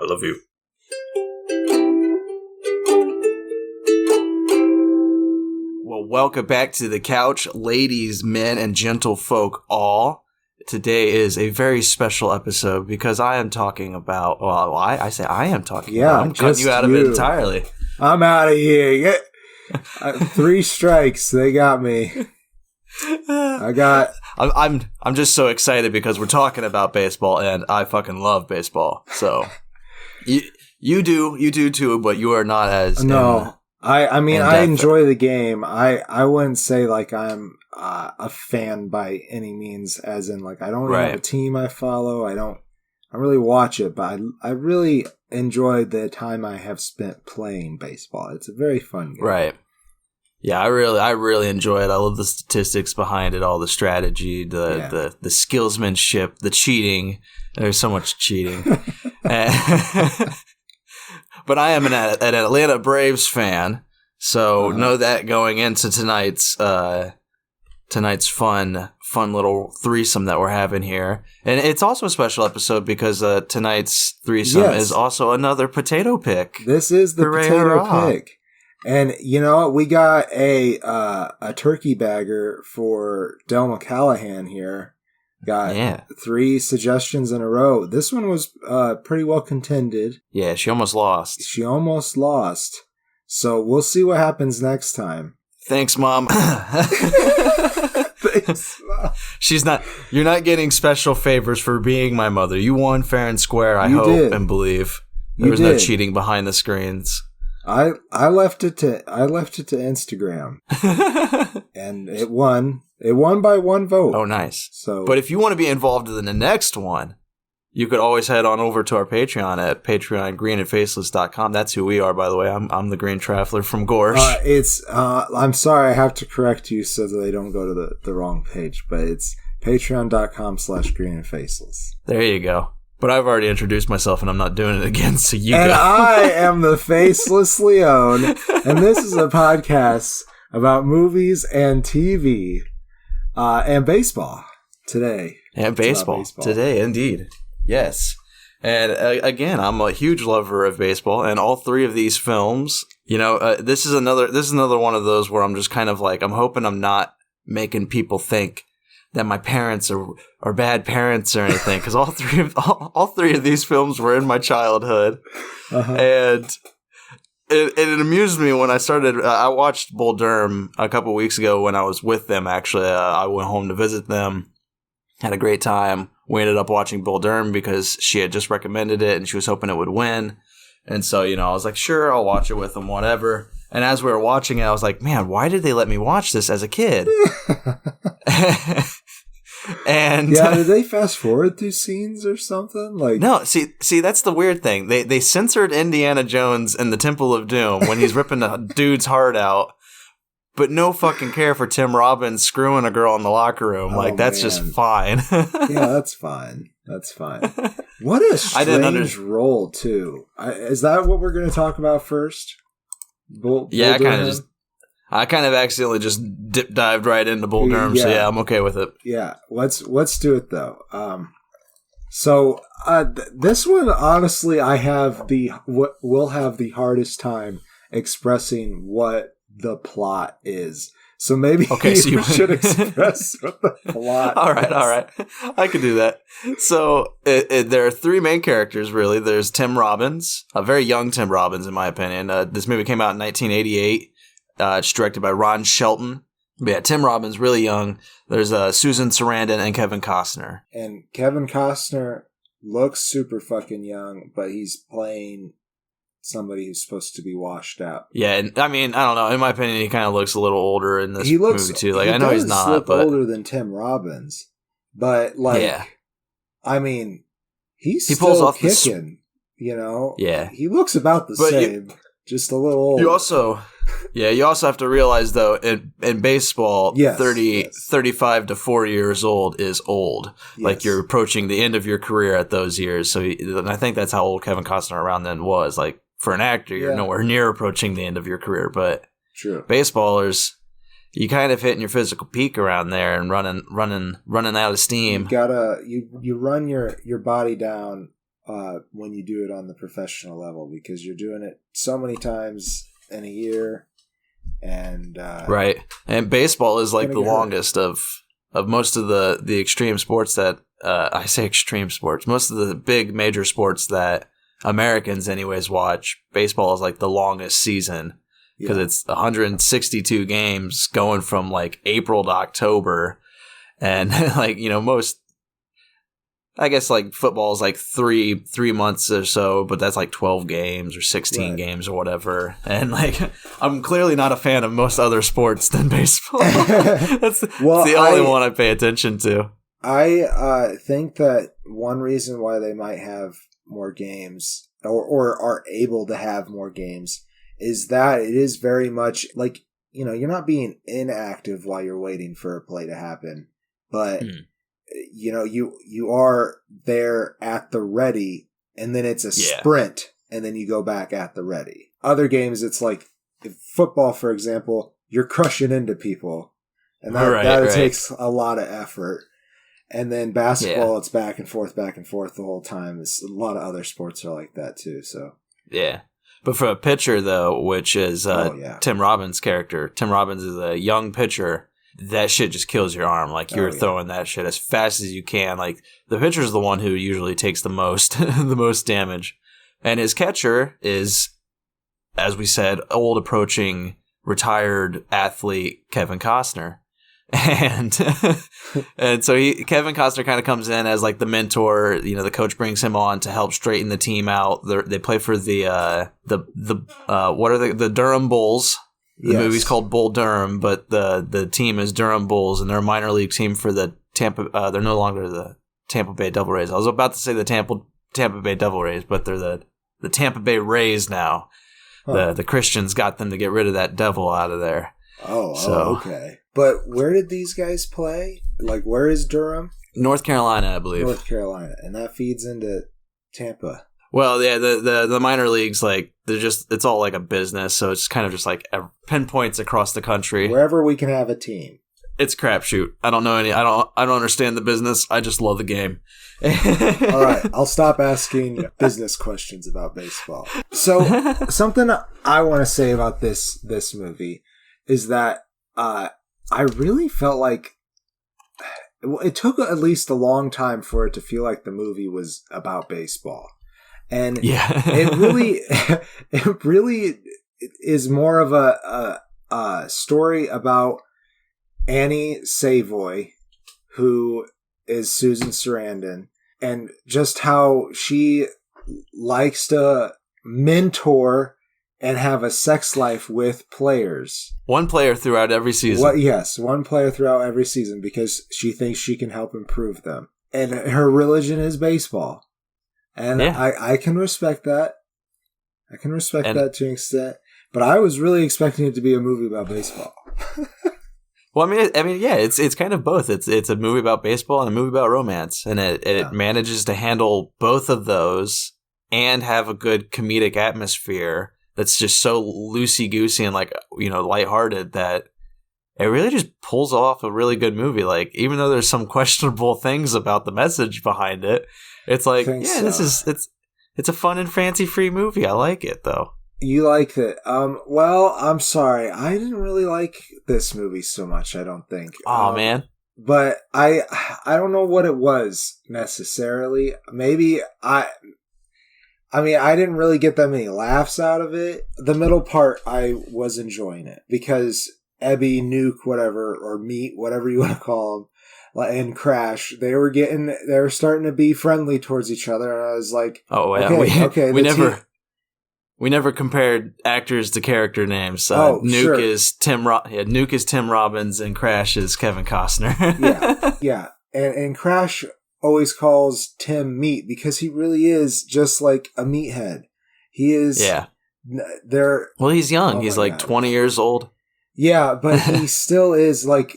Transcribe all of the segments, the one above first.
I love you. Well, welcome back to the couch, ladies, men, and gentlefolk all. Today is a very special episode because I am talking about, well, I say I am talking about, I'm cutting you out of it entirely. I'm out of here. 3 strikes, they got me. I'm just so excited because we're talking about baseball and I fucking love baseball. So you do too, but you are not as I mean I enjoy the game. I wouldn't say like I'm a fan by any means, as in like I don't really have a team I follow. I don't really watch it, but I really enjoyed the time I have spent playing baseball. It's a very fun game. Right. Yeah, I really enjoy it. I love the statistics behind it, all the strategy, the skillsmanship, the cheating. There's so much cheating. But I am an Atlanta Braves fan, so know that going into tonight's fun little threesome that we're having here. And it's also a special episode because tonight's threesome is also another potato pick. This is the potato pick. And you know, we got a turkey bagger for Del McCallahan here. Got 3 suggestions in a row. This one was pretty well contended. Yeah, she almost lost. So we'll see what happens next time. Thanks, Mom. Thanks, Mom. You're not getting special favors for being my mother. You won fair and square, I hope and believe. There was no cheating behind the screens. I left it to Instagram. And it won. It won by 1 vote. Oh, nice. But if you want to be involved in the next one, you could always head on over to our Patreon at patreongreenandfaceless.com. That's who we are, by the way. I'm the Green Traveler from Gorsh. I'm sorry, I have to correct you so that they don't go to the wrong page, but it's patreon.com/greenandfaceless. There you go. But I've already introduced myself, and I'm not doing it again, so you go. And I am the Faceless Leone, and this is a podcast about movies and TV and baseball today. And baseball today, indeed. Yes. And again, I'm a huge lover of baseball, and all 3 of these films, you know, this is another one of those where I'm just kind of like, I'm hoping I'm not making people think that my parents are bad parents or anything, because all three of these films were in my childhood, and it amused me when I started. I watched Bull Durham a couple weeks ago when I was with them. Actually, I went home to visit them, had a great time. We ended up watching Bull Durham because she had just recommended it and she was hoping it would win, and so I was like, sure, I'll watch it with them, whatever. And as we were watching it, I was like, man, why did they let me watch this as a kid? And did they fast forward through scenes or something? Like, no, see, that's the weird thing. They censored Indiana Jones in the Temple of Doom when he's ripping a dude's heart out, but no fucking care for Tim Robbins screwing a girl in the locker room. That's just fine. Yeah, that's fine. What a strange role, too. Is that what we're going to talk about first? I kind of accidentally just dived right into Bull Durham, so I'm okay with it. Yeah, let's do it though. This one, honestly, we'll have the hardest time expressing what the plot is. So maybe you should express what the plot all right. I could do that. So there are 3 main characters, really. There's Tim Robbins, a very young Tim Robbins, in my opinion. This movie came out in 1988. It's directed by Ron Shelton. But yeah, Tim Robbins, really young. There's Susan Sarandon and Kevin Costner. And Kevin Costner looks super fucking young, but he's playing somebody who's supposed to be washed out. Yeah, and I mean, I don't know. In my opinion, he kind of looks a little older in this movie too. Like, I know he's not, but older than Tim Robbins. But I mean, he pulls off kicking. Yeah, he looks about the same, just a little older. You also have to realize, though, in baseball, 35 to 40 years old is old. Yes. Like, you're approaching the end of your career at those years. So I think that's how old Kevin Costner around then was. Like, for an actor, you're nowhere near approaching the end of your career. But baseballers, you kind of hitting your physical peak around there and running out of steam. You run your body down when you do it on the professional level, because you're doing it so many times in a year. And right. And baseball is like the longest of most of the extreme sports that I say extreme sports. Most of the big major sports that Americans anyways watch, baseball is like the longest season because it's 162 games going from like April to October. And like, most, I guess like football is like three months or so, but that's like 12 games or 16 games or whatever. And like, I'm clearly not a fan of most other sports than baseball. That's the only one I pay attention to. I think that one reason why they might have more games or are able to have more games is that it is very much like, you're not being inactive while you're waiting for a play to happen, but you are there at the ready, and then it's a sprint, and then you go back at the ready. Other games, it's like football, for example, you're crushing into people, and that takes a lot of effort. And then basketball, it's back and forth the whole time. A lot of other sports are like that too. So yeah. But for a pitcher, though, which is Tim Robbins' character, Tim Robbins is a young pitcher. That shit just kills your arm. Like, you're throwing that shit as fast as you can. Like, the pitcher's the one who usually takes the most damage. And his catcher is, as we said, old approaching retired athlete Kevin Costner. And so Kevin Costner kind of comes in as like the mentor. The coach brings him on to help straighten the team out. They play for the what are the Durham Bulls. The movie's called Bull Durham, but the team is Durham Bulls, and they're a minor league team for the Tampa. They're no longer the Tampa Bay Devil Rays. I was about to say the Tampa Bay Devil Rays, but they're the Tampa Bay Rays now. Huh. The Christians got them to get rid of that devil out of there. Oh, okay. But where did these guys play? Like, where is Durham? North Carolina, I believe. North Carolina, and that feeds into Tampa. Well, yeah, the minor leagues, like, it's all like a business, so it's kind of just like pinpoints across the country. Wherever we can have a team. It's crapshoot. I don't know I don't understand the business. I just love the game. All right, I'll stop asking business questions about baseball. So, something I want to say about this movie is that I really felt like it took at least a long time for it to feel like the movie was about baseball. And it really is more of a story about Annie Savoy, who is Susan Sarandon, and just how she likes to mentor and have a sex life with players. One player throughout every season. One player throughout every season because she thinks she can help improve them. And her religion is baseball. And I can respect that. I can respect that to an extent. But I was really expecting it to be a movie about baseball. Well, I mean, yeah, it's kind of both. It's a movie about baseball and a movie about romance, and it manages to handle both of those and have a good comedic atmosphere that's just so loosey-goosey and like, lighthearted that it really just pulls off a really good movie. Like, even though there's some questionable things about the message behind it, it's like, it's a fun and fancy-free movie. I like it, though. You liked it. Well, I'm sorry. I didn't really like this movie so much, I don't think. Oh, man. But I don't know what it was necessarily. Maybe I didn't really get that many laughs out of it. The middle part, I was enjoying it because Ebby, Nuke, whatever, or Meat, whatever you want to call them, and Crash, they were starting to be friendly towards each other, and I was like, oh yeah, we never compared actors to character names. Nuke is Nuke is Tim Robbins, and Crash is Kevin Costner. yeah, and Crash always calls Tim Meat because he really is just like a meathead. He is. Yeah. Well, he's young. He's like 20 years old. Yeah, but he still is like.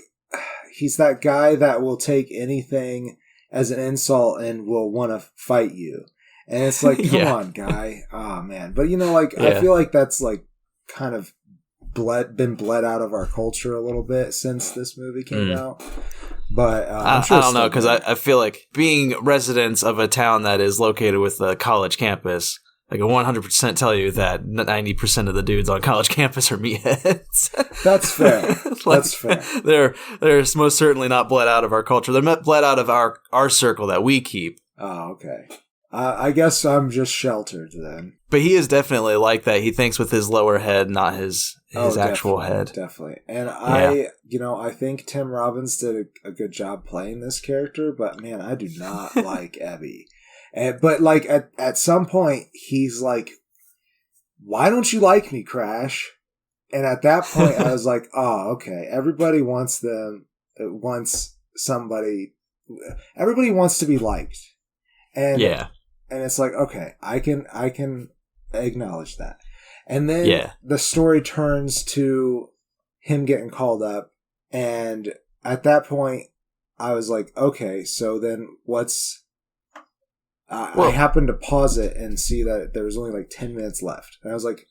He's that guy that will take anything as an insult and will want to fight you. And it's like, come on, guy. Oh, man. But, I feel like that's like kind of been bled out of our culture a little bit since this movie came out. But I'm sure I don't know, because I feel like being residents of a town that is located with a college campus, I can 100% tell you that 90% of the dudes on college campus are meatheads. That's fair. That's fair. They're most certainly not bled out of our culture. They're bled out of our circle that we keep. Oh, okay. I guess I'm just sheltered then. But he is definitely like that. He thinks with his lower head, not his actual head. Definitely. And I think Tim Robbins did a good job playing this character, but man, I do not like Abby. But like at some point, he's like, "Why don't you like me, Crash?" And at that point, I was like, "Oh, okay. Everybody wants somebody. Everybody wants to be liked." And and it's like, okay, I can acknowledge that. And then the story turns to him getting called up, and at that point, I was like, okay, so then what's? I happened to pause it and see that there was only like 10 minutes left, and I was like,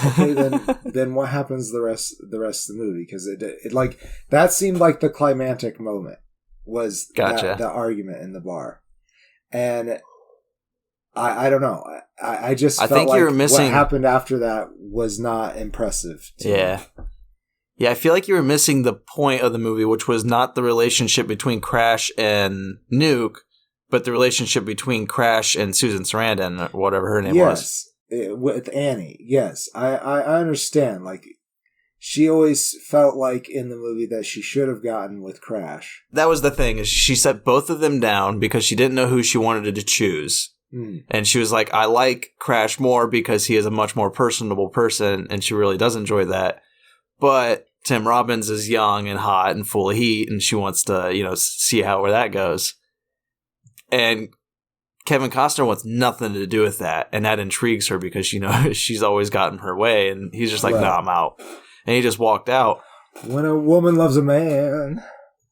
okay, then what happens the rest of the movie? Because it like that seemed like the climactic moment was the argument in the bar. And I don't know. I just felt think like you're missing what happened after that was not impressive. Yeah. I feel like you were missing the point of the movie, which was not the relationship between Crash and Nuke, but the relationship between Crash and Susan Sarandon, or whatever her name was. Yes, with Annie. Yes, I understand. Like, she always felt like in the movie that she should have gotten with Crash. That was the thing, is she set both of them down because she didn't know who she wanted to choose. And she was like, I like Crash more because he is a much more personable person, and she really does enjoy that. But Tim Robbins is young and hot and full of heat, and she wants to, see where that goes. And Kevin Costner wants nothing to do with that, and that intrigues her because she's always gotten her way, and he's just like, nah, I'm out. And he just walked out. When a woman loves a man.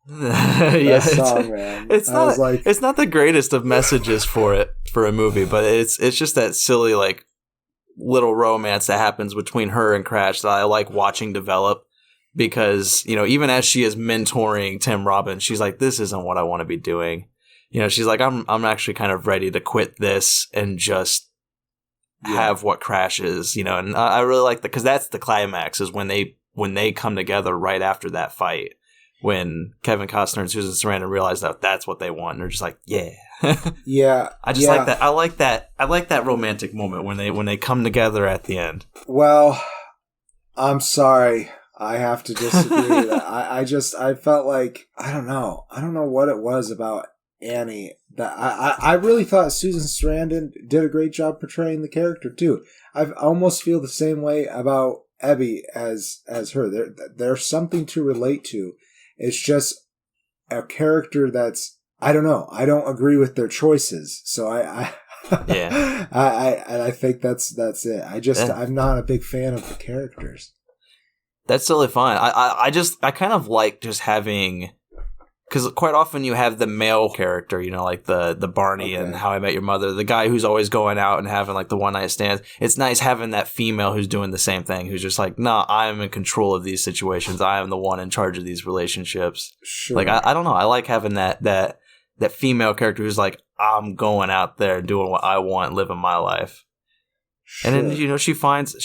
Song, man. It's not the greatest of messages for a movie, but it's just that silly like little romance that happens between her and Crash that I like watching develop, because even as she is mentoring Tim Robbins, she's like, this isn't what I want to be doing. She's like, I'm actually kind of ready to quit this and just have what Crash is, and I really like that, because that's the climax, is when they come together right after that fight, when Kevin Costner and Susan Sarandon realize that that's what they want, and they're just like, yeah. Yeah. I just like that. I like that romantic moment when they come together at the end. Well, I'm sorry. I have to disagree with that. I felt like, I don't know what it was about Annie that I really thought Susan Sarandon did a great job portraying the character too. I almost feel the same way about Abby as her. There's something to relate to. It's just a character that's, I don't know. I don't agree with their choices. So I think that's it. I'm not a big fan of the characters. That's totally fine. I kind of like just having, because quite often you have the male character, like the Barney and How I Met Your Mother, the guy who's always going out and having like the one night stands. It's nice having that female who's doing the same thing, who's just like, nah, I'm in control of these situations. I am the one in charge of these relationships. Sure. Like, I don't know. I like having that female character who's like, I'm going out there doing what I want, living my life. Sure. And then, she finds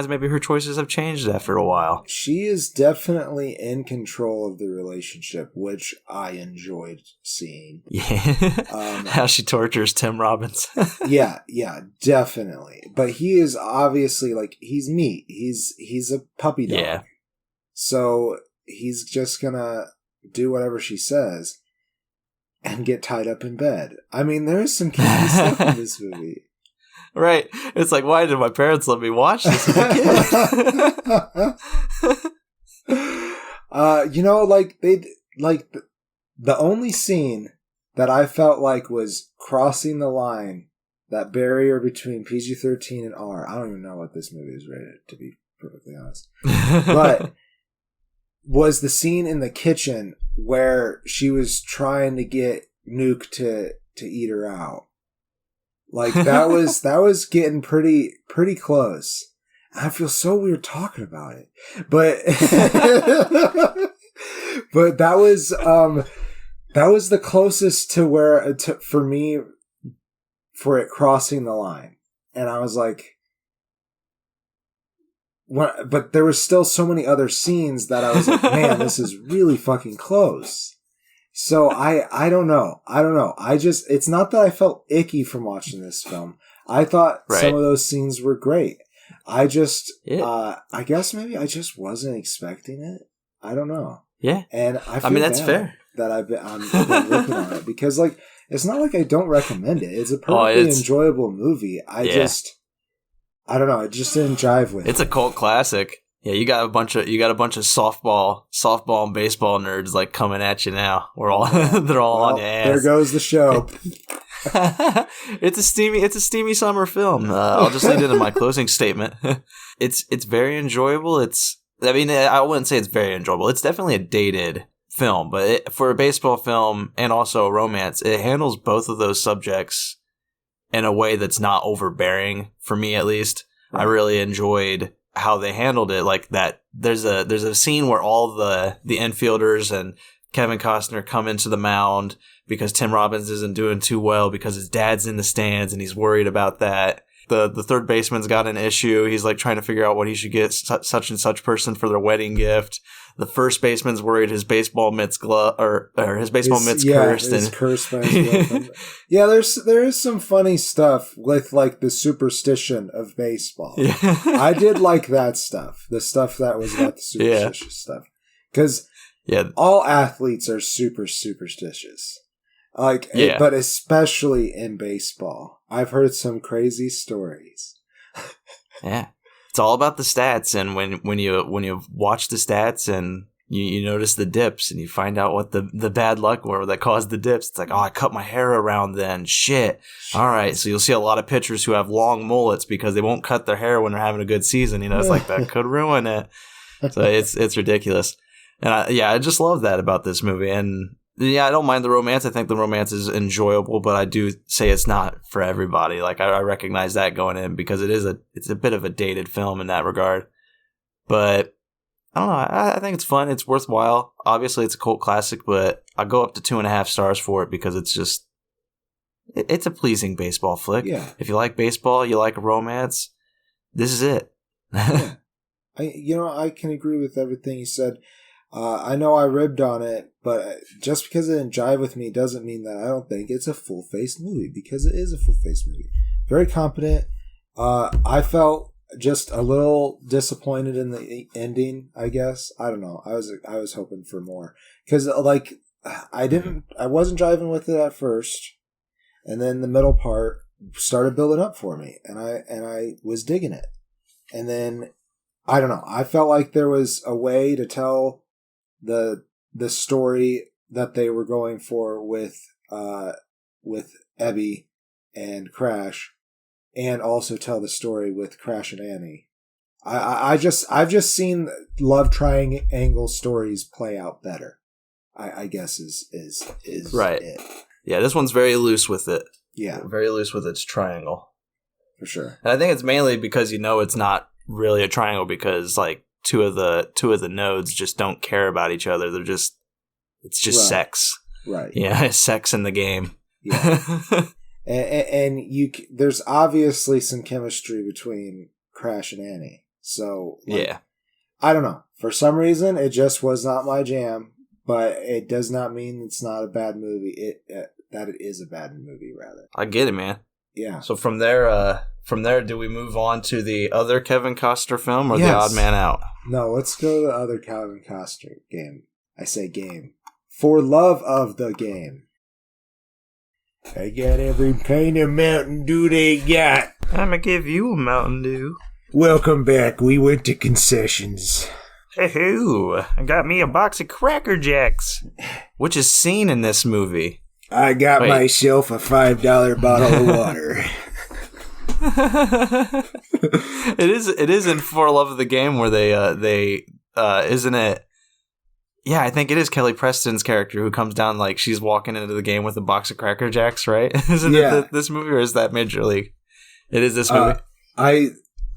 maybe her choices have changed after a while. She is definitely in control of the relationship, which I enjoyed seeing. Yeah. How she tortures Tim Robbins. yeah, definitely. But he is obviously like, he's meat. He's a puppy dog. Yeah. So he's just gonna do whatever she says and get tied up in bed. I mean, there's some kinky stuff in this movie. Right. It's like, why did my parents let me watch this as a kid? The only scene that I felt like was crossing the line, that barrier between PG-13 and R. I don't even know what this movie is rated, to be perfectly honest. But was the scene in the kitchen where she was trying to get Nuke to eat her out. Like that was getting pretty close. I feel so weird talking about it, but but that was That was the closest to where, for me, for it crossing the line. And I was like, but there was still so many other scenes that I was like, man, this is really fucking close. So I don't know. It's not that I felt icky from watching this film. I thought some of those scenes were great. I guess maybe I just wasn't expecting it. I don't know. Yeah. And I mean, that's fair. That I'm working on it because like, it's not like I don't recommend it. It's a perfectly enjoyable movie. I don't know. It just didn't jive with. It's a cult classic. Yeah, you got a bunch of softball and baseball nerds like coming at you now. They're all on your ass. There goes the show. It's a steamy summer film. I'll just lead into my closing statement. It's very enjoyable. I wouldn't say it's very enjoyable. It's definitely a dated film, but for a baseball film and also a romance, it handles both of those subjects in a way that's not overbearing, for me at least. Right. I really enjoyed how they handled it. Like that, there's a scene where all the infielders and Kevin Costner come into the mound because Tim Robbins isn't doing too well because his dad's in the stands and he's worried about that. The third baseman's got an issue. He's like trying to figure out what he should get such and such person for their wedding gift. The first baseman's worried his baseball mitt's cursed. His cursed by his girlfriend. Yeah, there is some funny stuff with like the superstition of baseball. Yeah. I did like that stuff. The stuff that was about the superstitious stuff. Because all athletes are super superstitious. But especially in baseball. I've heard some crazy stories. Yeah. It's all about the stats, and when you watch the stats and you notice the dips and you find out what the bad luck were that caused the dips, it's like, oh, I cut my hair around then. Shit. All right, so you'll see a lot of pitchers who have long mullets because they won't cut their hair when they're having a good season. It's like that could ruin it. So it's ridiculous. And I just love that about this movie. And yeah, I don't mind the romance. I think the romance is enjoyable, but I do say it's not for everybody. Like I recognize that going in because it's a bit of a dated film in that regard. But I don't know. I think it's fun. It's worthwhile. Obviously, it's a cult classic, but I go up to 2.5 stars for it because it's a pleasing baseball flick. Yeah. If you like baseball, you like a romance, this is it. Yeah. I can agree with everything you said. I know I ribbed on it, but just because it didn't jive with me doesn't mean that I don't think it's a full-faced movie, because it is a full-faced movie. Very competent. I felt just a little disappointed in the ending, I guess. I don't know. I was hoping for more. Because, I wasn't jiving with it at first, and then the middle part started building up for me, and I was digging it. And then, I don't know. I felt like there was a way to tell the story that they were going for with Ebby and Crash, and also tell the story with Crash and Annie. I've just seen love triangle stories play out better. I guess is right. It. Yeah, this one's very loose with it. Yeah, very loose with its triangle, for sure. And I think it's mainly because it's not really a triangle because like two of the nodes just don't care about each other. It's just sex. Right. Yeah, sex in the game. Yeah. and there's obviously some chemistry between Crash and Annie. So I don't know. For some reason, it just was not my jam. But it does not mean it's not a bad movie. That it is a bad movie, rather. I get it, man. Yeah. So from there, do we move on to the other Kevin Costner film or The Odd Man Out? No, let's go to the other Kevin Costner game. I say game. For love of the game. I got every pint of Mountain Dew they got. I'm going to give you a Mountain Dew. Welcome back. We went to concessions. Hey-hoo. I got me a box of Cracker Jacks. Which is seen in this movie. I got myself a $5 bottle of water. It is in For Love of the Game where they isn't it? Yeah, I think it is Kelly Preston's character who comes down like she's walking into the game with a box of Cracker Jacks, right? Isn't it this movie, or is that Major League? It is this movie.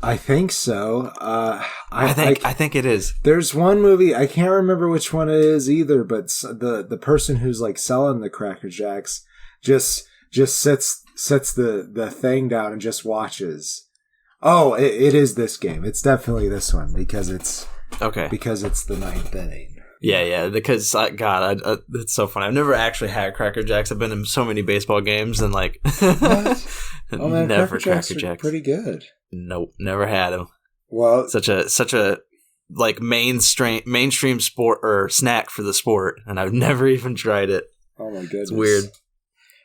I think so. I think it is. There's one movie, I can't remember which one it is either, but the person who's like selling the Cracker Jacks just sets the thing down and just watches. Oh, it is this game. It's definitely this one because it's the ninth inning. Yeah, because God, it's so funny. I've never actually had Cracker Jacks. I've been in so many baseball games and like, oh man, never Cracker Jacks. Pretty good. Nope, never had them. Well, such a like mainstream sport or snack for the sport, and I've never even tried it. Oh my goodness, it's weird.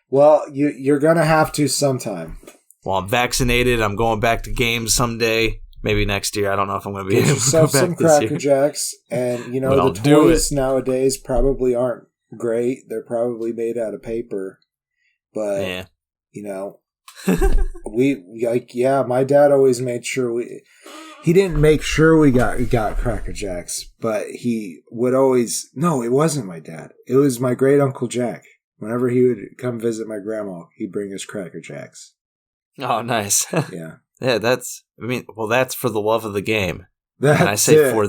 Well, you're gonna have to sometime. Well, I'm vaccinated. I'm going back to games someday. Maybe next year. I don't know if I'm going to be able to go back some Cracker Jacks, and you know the toys nowadays probably aren't great. They're probably made out of paper, but you know, my dad always made sure he didn't make sure we got Cracker Jacks, but he would always. No, it wasn't my dad. It was my great uncle Jack. Whenever he would come visit my grandma, he'd bring us Cracker Jacks. Oh, nice. Yeah. Yeah, that's for the love of the game. That's and I say it. for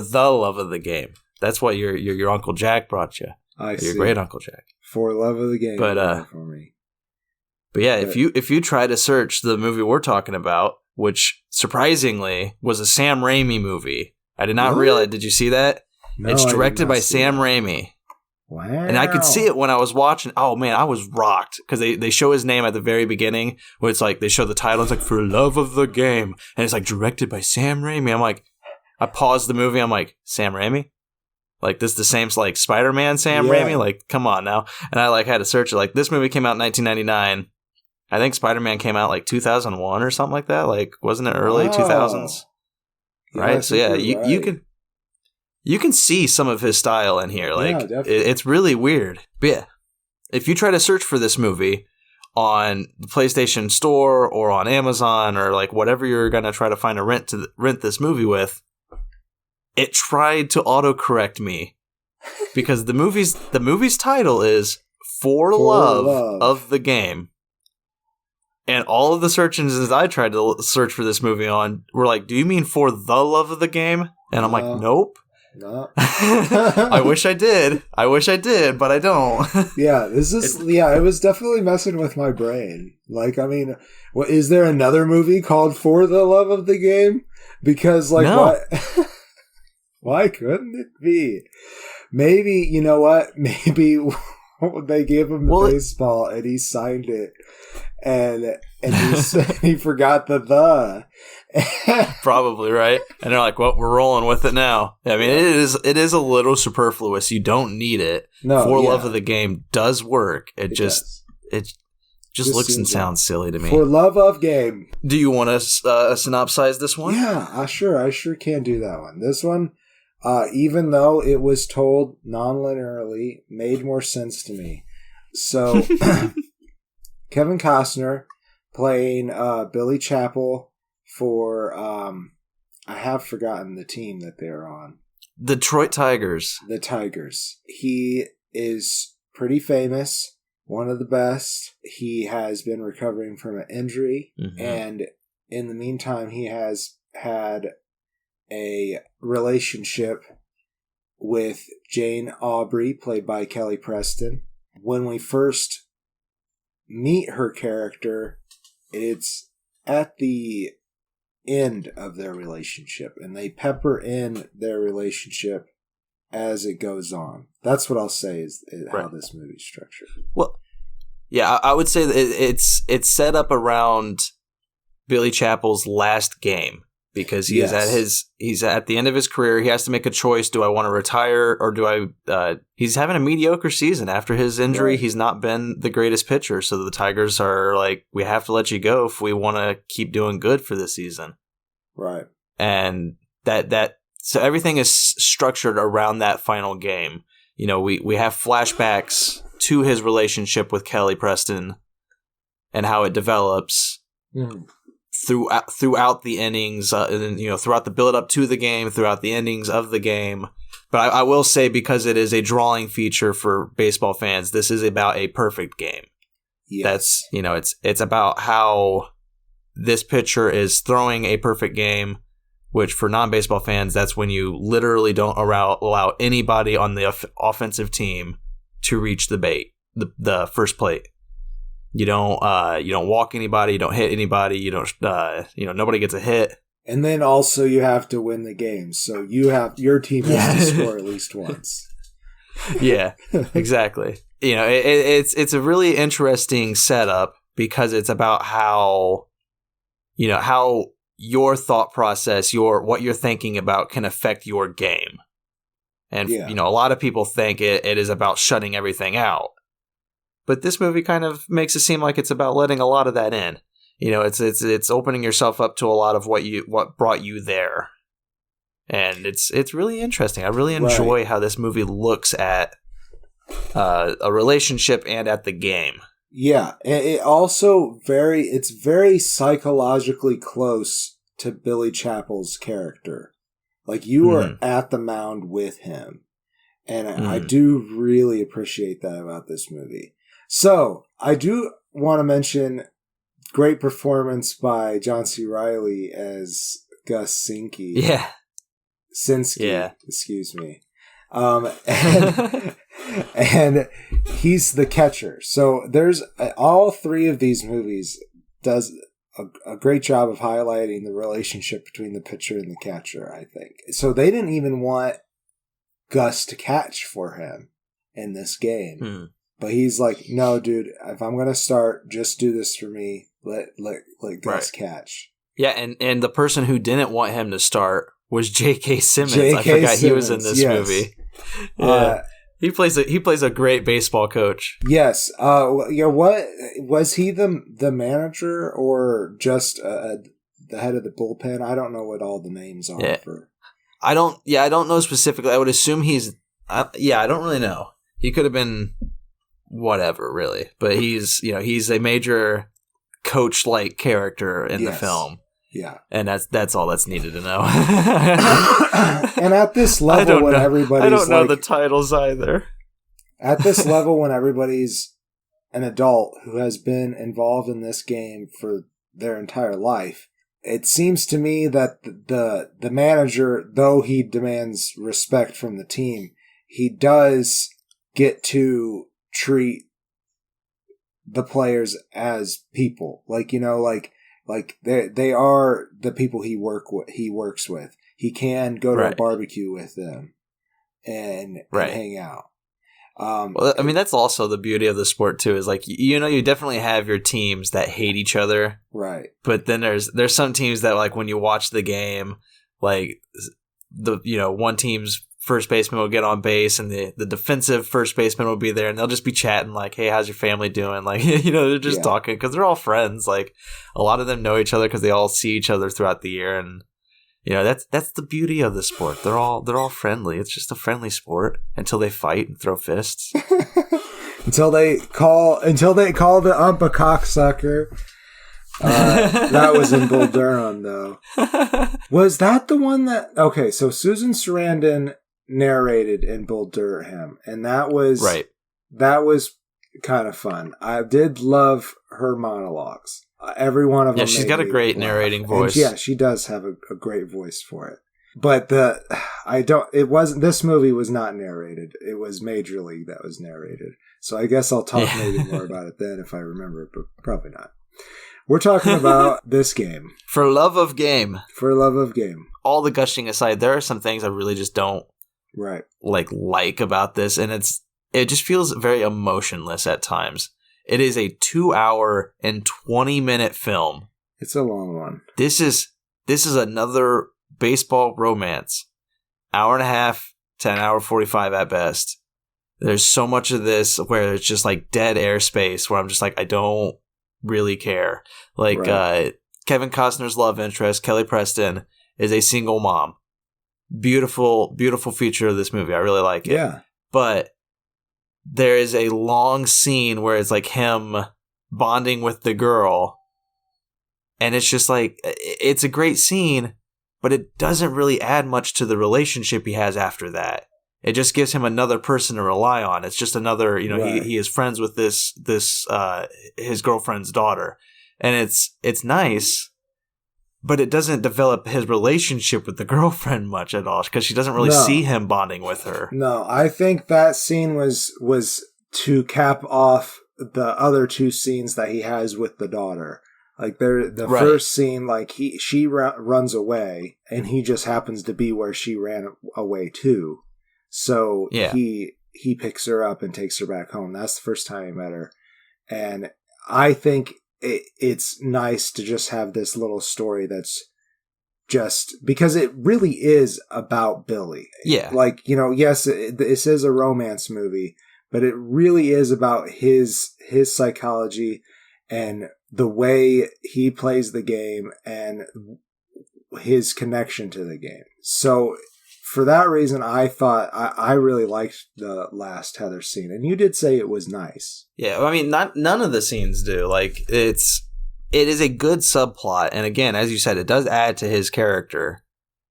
the love of the game. That's what your Uncle Jack brought you. Your great Uncle Jack. For love of the game. But for me. But yeah, if you try to search the movie we're talking about, which surprisingly was a Sam Raimi movie. I did not realize. Did you see that? No, it's directed by Sam Raimi. Wow. And I could see it when I was watching. Oh, man, I was rocked because they show his name at the very beginning where it's like they show the title. It's like, For Love of the Game. And it's like directed by Sam Raimi. I'm like, I paused the movie. I'm like, Sam Raimi? Like, this is the same, like, Spider-Man Sam Raimi? Like, come on now. And I, like, had to search it. Like, this movie came out in 1999. I think Spider-Man came out, like, 2001 or something like that. Like, wasn't it early 2000s? Right? So, yeah, you can see some of his style in here. Like, it's really weird. But yeah, if you try to search for this movie on the PlayStation Store or on Amazon or like whatever you're going to try to find a rent this movie with, it tried to autocorrect me because the movie's title is For Love of the Game. And all of the search engines I tried to search for this movie on were like, do you mean For the Love of the Game? And I'm like, nope. No. I wish I did, but I don't. Yeah, it was definitely messing with my brain. Like, I mean, is there another movie called For the Love of the Game? Because, like, no. Why couldn't it be? Maybe, you know what? Maybe they gave him the baseball and he signed it. And he forgot the. Probably, right? And they're like, well, we're rolling with it now. I mean, it is a little superfluous. You don't need it. No, For Love of the Game does work. It just looks and sounds silly to me. For Love of Game. Do you want to synopsize this one? Yeah, I sure can do that one. This one, even though it was told non-linearly, made more sense to me. So, Kevin Costner playing Billy Chapel for I have forgotten the team that they're on. Detroit Tigers. The Tigers. He is pretty famous, one of the best. He has been recovering from an injury, and in the meantime, he has had a relationship with Jane Aubrey, played by Kelly Preston. When we first meet her character, it's at the end of their relationship, and they pepper in their relationship as it goes on. That's what I'll say is how this movie's structured. Well, yeah, I would say that it's set up around Billy Chapel's last game because he's at the end of his career. He has to make a choice. Do I want to retire or do I he's having a mediocre season after his injury. Right. He's not been the greatest pitcher. So the Tigers are like, we have to let you go if we want to keep doing good for this season. Right. And so everything is structured around that final game. You know, we have flashbacks to his relationship with Kelly Preston and how it develops. Throughout the innings, and, you know, throughout the build up to the game, throughout the endings of the game. But I will say, because it is a drawing feature for baseball fans, this is about a perfect game. Yes. That's, you know, it's about how this pitcher is throwing a perfect game, which for non-baseball fans, that's when you literally don't allow anybody on the offensive team to reach the bait, the first plate. You don't walk anybody, you don't hit anybody, you don't nobody gets a hit. And then also you have to win the game, so your team has to score at least once. Yeah, exactly. It's a really interesting setup because it's about how your thought process, what you're thinking about can affect your game. And a lot of people think it is about shutting everything out. But this movie kind of makes it seem like it's about letting a lot of that in. It's opening yourself up to a lot of what brought you there. And it's really interesting. I really enjoy how this movie looks at a relationship and at the game. Yeah, and it's very psychologically close to Billy Chappell's character. Like, you are at the mound with him. And I do really appreciate that about this movie. So, I do want to mention great performance by John C. Reilly as Gus Sinky. Yeah. Sinsky, excuse me. And he's the catcher. So there's all three of these movies does a great job of highlighting the relationship between the pitcher and the catcher, I think. So they didn't even want Gus to catch for him in this game. But he's like, no, dude, if I'm going to start, just do this for me. Let Gus catch. Yeah, and the person who didn't want him to start was J.K. Simmons. I forgot he was in this movie. Yeah. He plays a great baseball coach. Yes. What was he, the manager or just the head of the bullpen? I don't know what all the names are for. I don't know specifically. I would assume I don't really know. He could have been whatever, really. But he's a major coach-like character in the film. Yeah. And that's all that's needed to know. And at this level when everybody's I don't know the titles either. At this level when everybody's an adult who has been involved in this game for their entire life, it seems to me that the manager, though he demands respect from the team, he does get to treat the players as people. Like they are the people he works with. He can go to a barbecue with them and hang out. Well, I mean, that's also the beauty of the sport too. Is like you definitely have your teams that hate each other, right? But then there's some teams that, like, when you watch the game, like one team's first baseman will get on base and the defensive first baseman will be there and they'll just be chatting like, hey, how's your family doing? Like, they're just talking because they're all friends. Like, a lot of them know each other because they all see each other throughout the year. And, that's the beauty of the sport. They're all friendly. It's just a friendly sport until they fight and throw fists. until they call the ump a cocksucker. That was in Bull Durham, though. Was that the one that... Okay, so Susan Sarandon narrated in Bull Durham, and that was kind of fun. I did love her monologues. Every one of them. Yeah, she's got a great narrating voice. And she does have a great voice for it. But this movie was not narrated. It was Major League that was narrated. So I guess I'll talk maybe more about it then if I remember it, but probably not. We're talking about this game. For love of game. All the gushing aside, there are some things I really just don't like about this, and it just feels very emotionless at times. It is a 2-hour and 20-minute film. It's a long one. This is another baseball romance. Hour and a half to an hour 45 at best. There's so much of this where it's just like dead airspace where I'm just like, I don't really care. Like, Kevin Costner's love interest, Kelly Preston, is a single mom. Beautiful, beautiful feature of this movie. I really like it. Yeah. But there is a long scene where it's like him bonding with the girl. And it's just like, it's a great scene, but it doesn't really add much to the relationship he has after that. It just gives him another person to rely on. It's just another, he is friends with this his girlfriend's daughter. and it's nice, but it doesn't develop his relationship with the girlfriend much at all because she doesn't really see him bonding with her. No, I think that scene was to cap off the other two scenes that he has with the daughter. Like the first scene, like she runs away, and he just happens to be where she ran away too. So he picks her up and takes her back home. That's the first time he met her, and I think it's nice to just have this little story that's just because it really is about Billy. Yeah, like yes, this is a romance movie, but it really is about his psychology and the way he plays the game and his connection to the game. So for that reason, I thought I really liked the last Heather scene, and you did say it was nice. Yeah, I mean, none of the scenes do. Like it is a good subplot, and again, as you said, it does add to his character.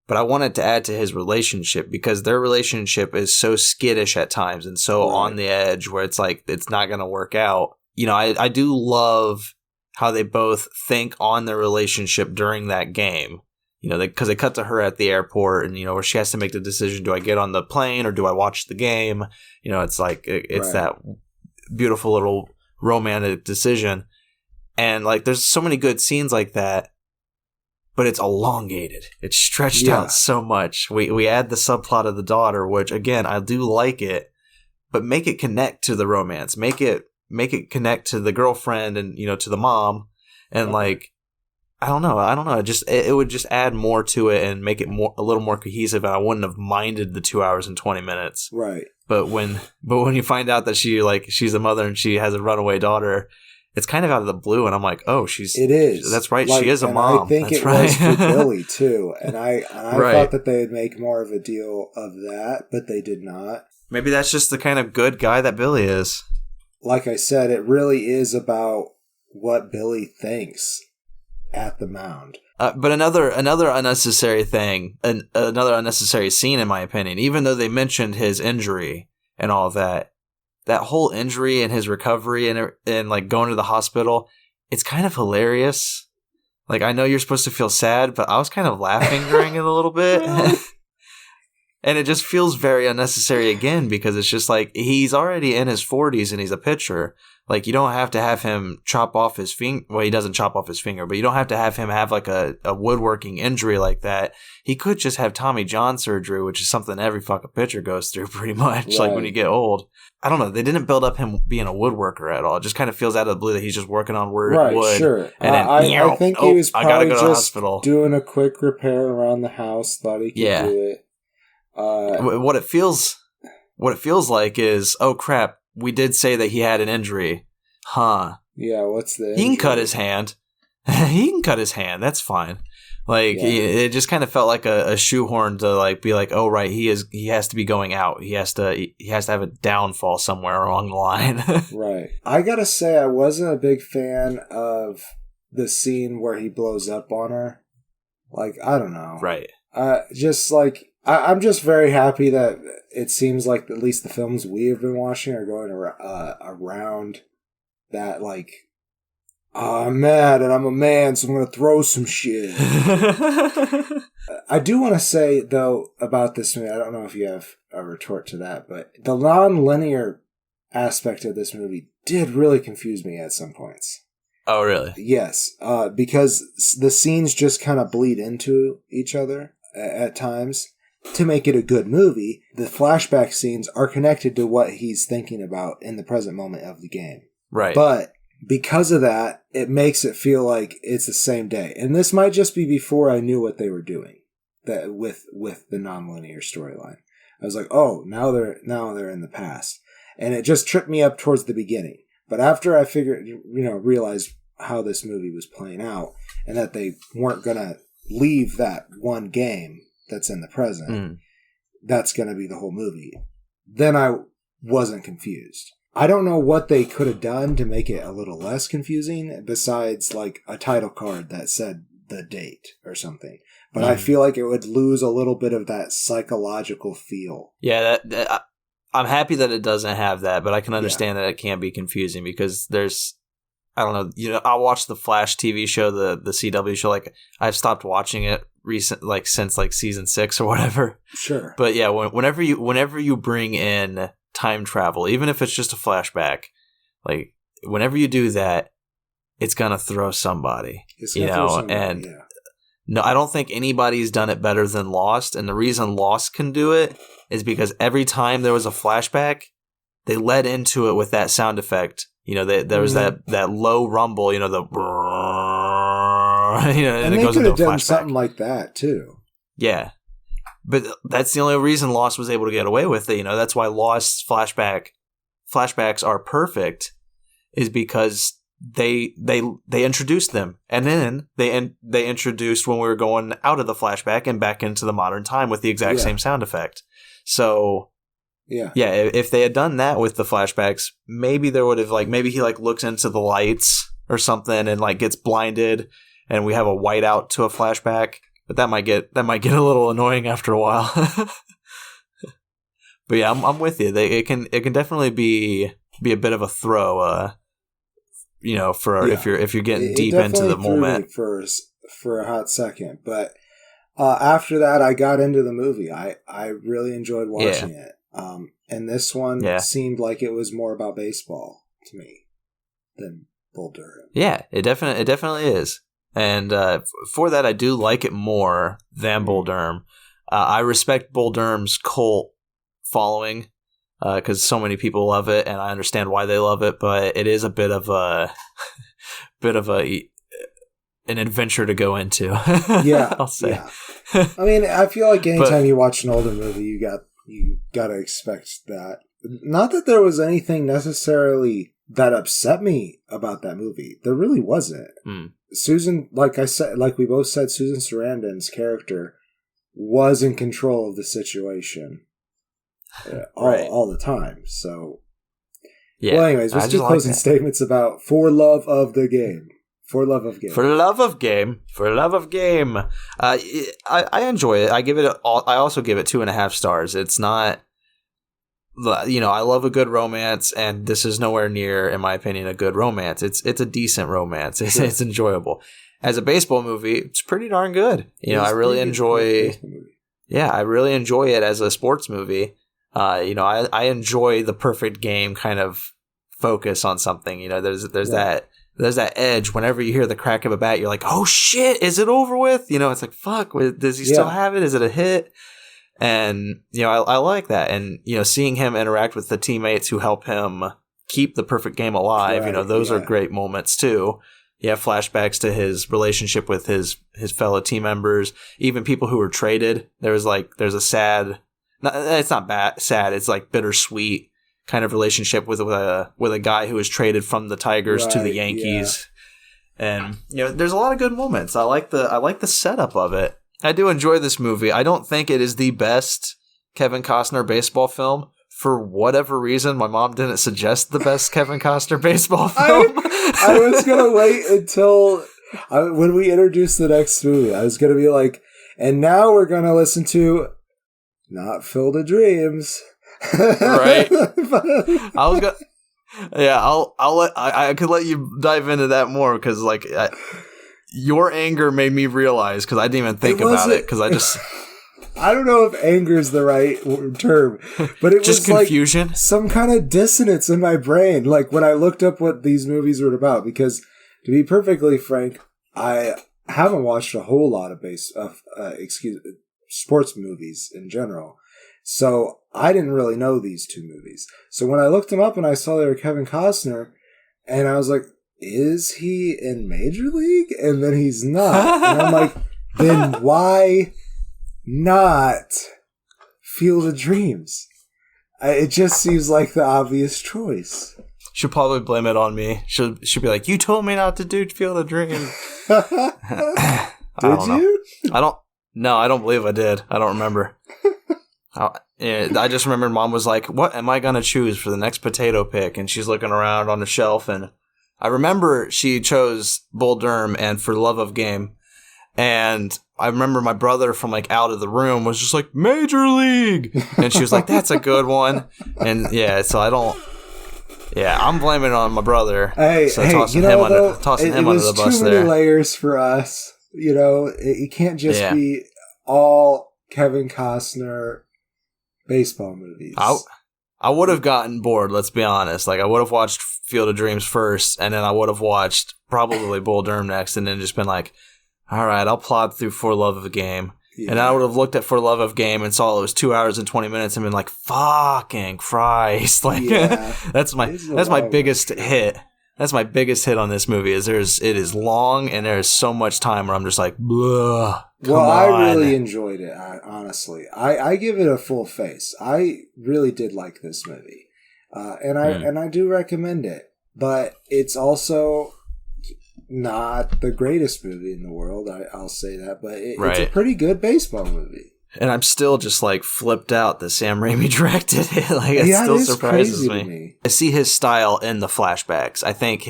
But I want it to add to his relationship because their relationship is so skittish at times and so on the edge where it's like it's not going to work out. I do love how they both think on their relationship during that game. Because they cut to her at the airport and, where she has to make the decision, do I get on the plane or do I watch the game? It's like, it's that beautiful little romantic decision. And like, there's so many good scenes like that, but it's elongated. It's stretched out so much. We add the subplot of the daughter, which again, I do like it, but make it connect to the romance. Make it connect to the girlfriend and, to the mom. And like, I don't know. It would just add more to it and make it a little more cohesive. And I wouldn't have minded the 2 hours and 20 minutes. Right. But when you find out that she's a mother and she has a runaway daughter, it's kind of out of the blue. And I'm like, oh, it is. That's right. Like, she is a mom. I think that's it right. was for Billy too. And I thought that they would make more of a deal of that, but they did not. Maybe that's just the kind of good guy that Billy is. Like I said, it really is about what Billy thinks at the mound. But another unnecessary thing, another unnecessary scene, in my opinion, even though they mentioned his injury and all that whole injury and his recovery and like going to the hospital, it's kind of hilarious. Like, I know you're supposed to feel sad, but I was kind of laughing during it a little bit. And it just feels very unnecessary again, because it's just like, he's already in his 40s and he's a pitcher. Like, you don't have to have him chop off his finger. Well, he doesn't chop off his finger, but you don't have to have him have like a woodworking injury like that. He could just have Tommy John surgery, which is something every fucking pitcher goes through pretty much, right. Like when you get old. I don't know. They didn't build up him being a woodworker at all. It just kind of feels out of the blue that he's just working on wood. Right, sure. And then, I think he was probably go to just the hospital. Doing a quick repair around the house. Thought he could do it. What it feels like is, oh crap, we did say that he had an injury. Huh. Yeah, what's the injury? He can cut his hand. He can cut his hand. That's fine. Like, it just kind of felt like a shoehorn to like be like, oh right, he has to be going out. He has to have a downfall somewhere along the line. Right. I gotta say, I wasn't a big fan of the scene where he blows up on her. Like, I don't know. Right. Just like, I'm just very happy that it seems like at least the films we have been watching are going around that, like, oh, I'm mad and I'm a man, so I'm going to throw some shit. I do want to say, though, about this movie, I don't know if you have a retort to that, but the non-linear aspect of this movie did really confuse me at some points. Oh, really? Yes, because the scenes just kind of bleed into each other at times. To make it a good movie, the flashback scenes are connected to what he's thinking about in the present moment of the game. Right. But because of that, it makes it feel like it's the same day. And this might just be before I knew what they were doing that with the nonlinear storyline. I was like, oh, now they're in the past. And it just tripped me up towards the beginning. But after I realized how this movie was playing out and that they weren't going to leave that one game that's in the present, that's going to be the whole movie, then I wasn't confused. I don't know what they could have done to make it a little less confusing besides like a title card that said the date or something. But I feel like it would lose a little bit of that psychological feel. Yeah, I'm happy that it doesn't have that, but I can understand that it can be confusing because I don't know, I watched the Flash TV show, the CW show. Like, I've stopped watching it since like season 6 or whatever. Sure. But yeah, whenever you bring in time travel, even if it's just a flashback, like whenever you do that, it's gonna throw somebody. And no, I don't think anybody's done it better than Lost. And the reason Lost can do it is because every time there was a flashback, they led into it with that sound effect. There was that low rumble, the and it they goes could have done flashback. Something like that too. Yeah, but that's the only reason Lost was able to get away with it. That's why Lost's flashbacks are perfect, is because they introduced them, and then they introduced when we were going out of the flashback and back into the modern time with the exact same sound effect. So. Yeah. If they had done that with the flashbacks, maybe there would have maybe he looks into the lights or something and gets blinded, and we have a whiteout to a flashback. But that might get a little annoying after a while. But yeah, I'm with you. It can definitely be a bit of a throw. If you're getting deep into the moment for a hot second, but after that, I got into the movie. I really enjoyed watching it. And this one seemed like it was more about baseball to me than Bull Durham. Yeah, it definitely is. And for that, I do like it more than Bull Durham. I respect Bull Durham's cult following because so many people love it, and I understand why they love it. But it is a bit of an adventure to go into. Yeah, I'll say. Yeah. I mean, I feel like anytime you watch an older movie, you gotta expect that. Not that there was anything necessarily that upset me about that movie. There really wasn't. Susan, like we both said, Susan Sarandon's character was in control of the situation all the time. So, yeah. Well, anyways, let's do closing statements about For Love of the Game. For love of game. I enjoy it. I also give it 2.5 stars. It's not, I love a good romance, and this is nowhere near, in my opinion, a good romance. It's a decent romance. It's enjoyable. As a baseball movie, it's pretty darn good. I really enjoy. Yeah, I really enjoy it as a sports movie. I enjoy the perfect game kind of focus on something. There's that edge. Whenever you hear the crack of a bat, you're like, oh shit, is it over with? It's like, fuck, does he still have it? Is it a hit? And, I like that. And, seeing him interact with the teammates who help him keep the perfect game alive, those are great moments too. Flashbacks to his relationship with his fellow team members, even people who were traded. There's a sad, it's not bad, sad, it's bittersweet kind of relationship with a guy who was traded from the Tigers to the Yankees. And there's a lot of good moments. I like the setup of it. I do enjoy this movie. I don't think it is the best Kevin Costner baseball film. For whatever reason, my mom didn't suggest the best Kevin Costner baseball film. I was gonna wait until when we introduce the next movie. I was gonna be like, and now we're gonna listen to Not Filled with Dreams. Right. I was gonna. Yeah, I could let you dive into that more because your anger made me realize, because I didn't even think about it, because I don't know if anger is the right term, but it just was confusion, some kind of dissonance in my brain. When I looked up what these movies were about, because to be perfectly frank, I haven't watched a whole lot of sports movies in general. So I didn't really know these two movies. So when I looked them up and I saw they were Kevin Costner, and I was like, is he in Major League? And then he's not. And I'm like, then why not Field of Dreams? It just seems like the obvious choice. She'll probably blame it on me. She'll be like, you told me not to do Field of Dreams. Did you? No, I don't believe I did. I don't remember. I just remember Mom was like, what am I going to choose for the next potato pick? And she's looking around on the shelf, and I remember she chose Bull Durham and For Love of Game. And I remember my brother from out of the room was just like, Major League! And she was like, that's a good one. And yeah, so I don't Yeah, I'm blaming it on my brother. Hey, tossing him under the bus there. Too many layers for us. It can't just be all Kevin Costner baseball movies. I would have gotten bored, let's be honest. Like, I would have watched Field of Dreams first, and then I would have watched probably Bull Durham next, and then just been like, all right, I'll plod through For Love of a Game. Yeah. And I would have looked at For Love of a Game and saw it was 2 hours and 20 minutes and been like, fucking Christ. Like, that's my biggest hit. That's my biggest hit on this movie it is long and there's so much time where I'm just like, ugh. I really enjoyed it, honestly. I give it a full face. I really did like this movie. And I do recommend it. But it's also not the greatest movie in the world, I'll say that. But it's a pretty good baseball movie. And I'm still just like flipped out that Sam Raimi directed it. Like, it still surprises me. I see his style in the flashbacks. I think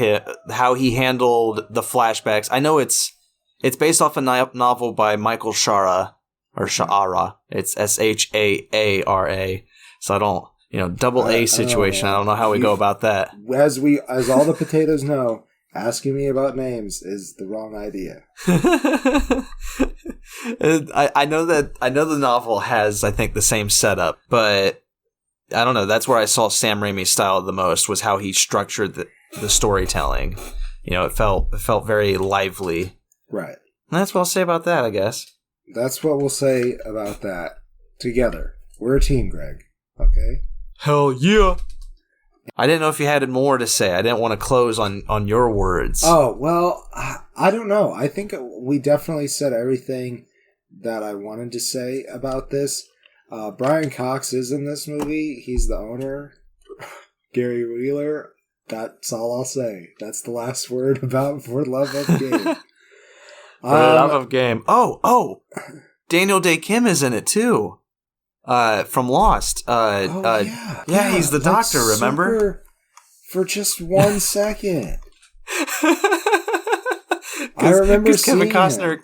how he handled the flashbacks. I know it's based off a novel by Michael Shara or Sha'ara. It's Shaara. So I don't, double A situation. I don't know how we go about that. As all the potatoes know, asking me about names is the wrong idea. I know the novel has, I think, the same setup, but I don't know. That's where I saw Sam Raimi's style the most, was how he structured the storytelling. It felt very lively. Right. And that's what I'll say about that, I guess. That's what we'll say about that. Together. We're a team, Greg. Okay? Hell yeah. I didn't know if you had more to say. I didn't want to close on your words. Oh, well, I don't know. I think we definitely said everything that I wanted to say about this. Brian Cox is in this movie. He's the owner. Gary Wheeler. That's all I'll say. That's the last word about For Love of Game. For Love of Game. Oh! Daniel Day Kim is in it, too. From Lost. Yeah, he's the doctor, remember? For just 1 second. I remember seeing Kevin Costner. Him.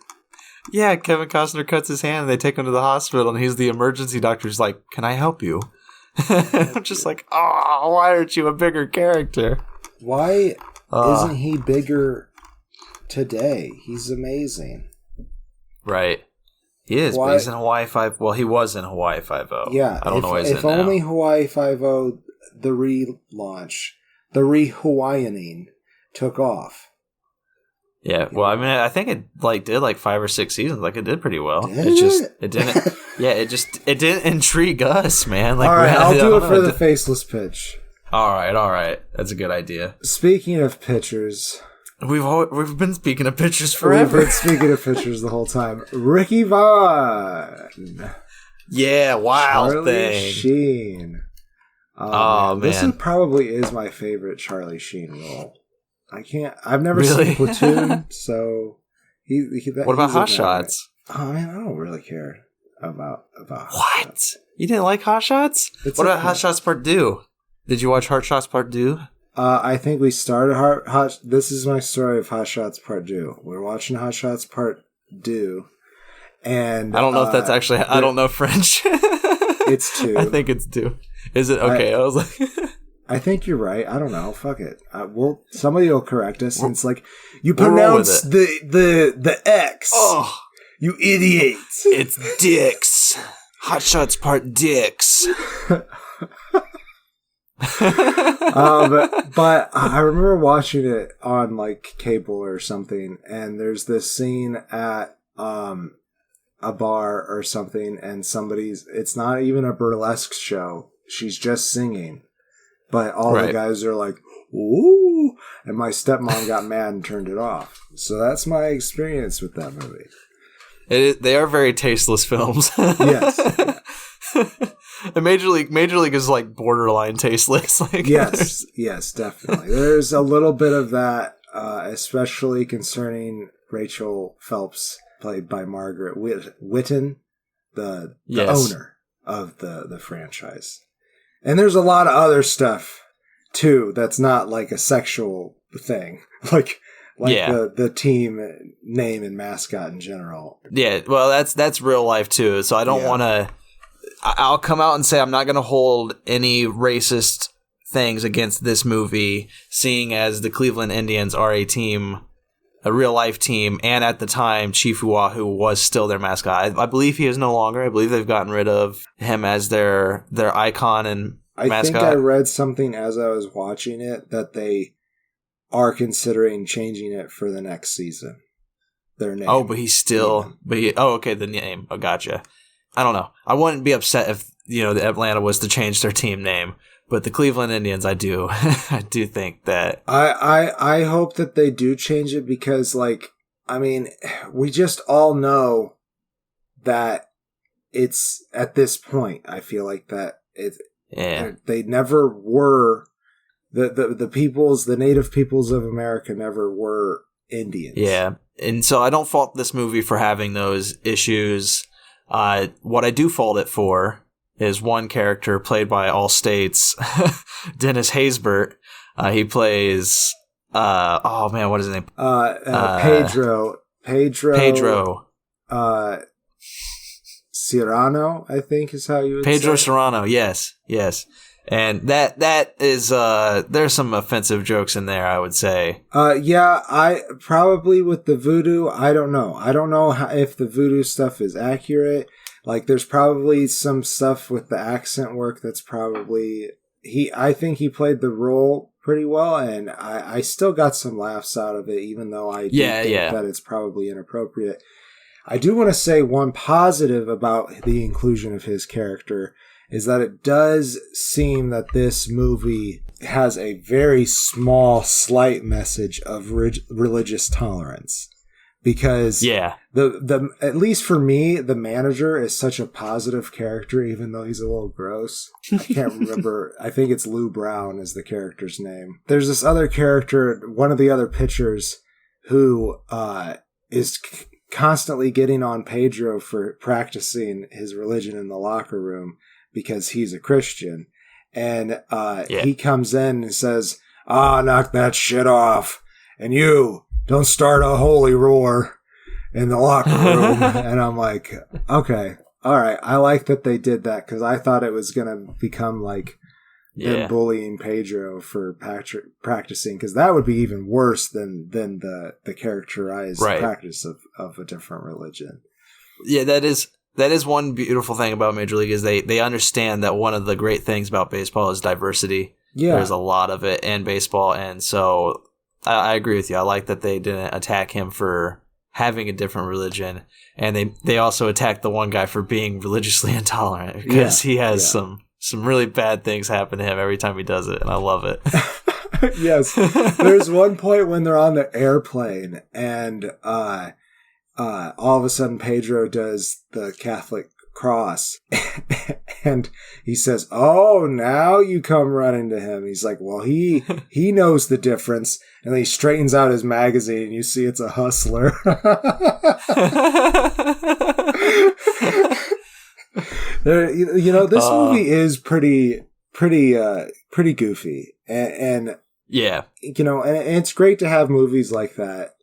Yeah, Kevin Costner cuts his hand and they take him to the hospital and he's the emergency doctor. He's like, can I help you? I'm just like, oh, why aren't you a bigger character? Why isn't he bigger today? He's amazing. Right. He is, but he's in Hawaii 5. Well, he was in Hawaii 5-0. Yeah, I don't know what he's in now. If only Hawaii 5-0, the relaunch, the re-Hawaiianing took off. Yeah, well, I mean, I think it did 5 or 6 seasons. Like, it did pretty well. It didn't. Yeah, it didn't intrigue us, man. Like, all right, I'll do it for the faceless pitch. All right, that's a good idea. Speaking of pitchers. We've been speaking of pitchers forever. We've been speaking of pitchers the whole time. Ricky Vaughn. Yeah, wild Charlie thing. Sheen. Man. This probably is my favorite Charlie Sheen role. I've never seen Platoon, so what about Hot Shots? Oh man, I don't really care about what? Shots. You didn't like Hot Shots? What about Hot Shots Part 2? Did you watch Hot Shots Part 2? I think we started this is my story of Hot Shots Part 2. We're watching Hot Shots Part 2, and I don't know if that's actually. I don't know French. It's 2. I think it's 2. Is it okay? I was like, I think you're right. I don't know. Fuck it. Somebody will correct us. And it's like you pronounce the X. Oh, you idiot! It's dicks. Hot Shots Part Dicks. But I remember watching it on like cable or something, and there's this scene at a bar or something, and it's not even a burlesque show. She's just singing, but all the guys are like, ooh, and my stepmom got mad and turned it off. So that's my experience with that movie. They are very tasteless films. Yes. And Major League is like borderline tasteless. Like, yes, definitely. There's a little bit of that, especially concerning Rachel Phelps, played by Margaret Whitten, the owner of the franchise. And there's a lot of other stuff too that's not like a sexual thing, like the team name and mascot in general. Yeah, well, that's real life too. So I don't want to. I'll come out and say I'm not going to hold any racist things against this movie, seeing as the Cleveland Indians are a team, a real life team, and at the time Chief Oahu was still their mascot. I believe he is no longer. I believe they've gotten rid of him as their icon and mascot. I think I read something as I was watching it that they are considering changing it for the next season. Their name. Oh, but he's still. Okay, the name. Oh, gotcha. I don't know. I wouldn't be upset if the Atlanta was to change their team name. But the Cleveland Indians, I do think that I hope that they do change it because, we just all know that it's at this point. I feel like that they never were the native peoples of America never were Indians. Yeah, and so I don't fault this movie for having those issues. What I do fault it for is one character played by all states, Dennis Haysbert. He plays, what is his name? Pedro. Serrano, I think is how you would say. Pedro Serrano, yes. And that is, there's some offensive jokes in there, I would say. I probably with the voodoo, I don't know. I don't know if the voodoo stuff is accurate. There's probably some stuff with the accent work that's probably... I think he played the role pretty well, and I still got some laughs out of it, even though I think that it's probably inappropriate. I do want to say one positive about the inclusion of his character is that it does seem that this movie has a very small, slight message of religious tolerance. Because the at least for me, the manager is such a positive character, even though he's a little gross. I can't remember. I think it's Lou Brown is the character's name. There's this other character, one of the other pitchers, who is constantly getting on Pedro for practicing his religion in the locker room because he's a Christian. And he comes in and says, knock that shit off. And you... don't start a holy roar in the locker room. And I'm like, okay, all right. I like that they did that because I thought it was going to become them bullying Pedro for practicing because that would be even worse than the characterized practice of a different religion. Yeah, that is one beautiful thing about Major League is they understand that one of the great things about baseball is diversity. Yeah. There's a lot of it in baseball. And so... I agree with you. I like that they didn't attack him for having a different religion, and they also attacked the one guy for being religiously intolerant because he has some really bad things happen to him every time he does it, and I love it. Yes. There's one point when they're on the airplane, and all of a sudden Pedro does the Catholic cross and he says, "Oh, now you come running to him." He's like, well, he knows the difference. And then he straightens out his magazine and you see it's a Hustler. This movie is pretty goofy and and it's great to have movies like that.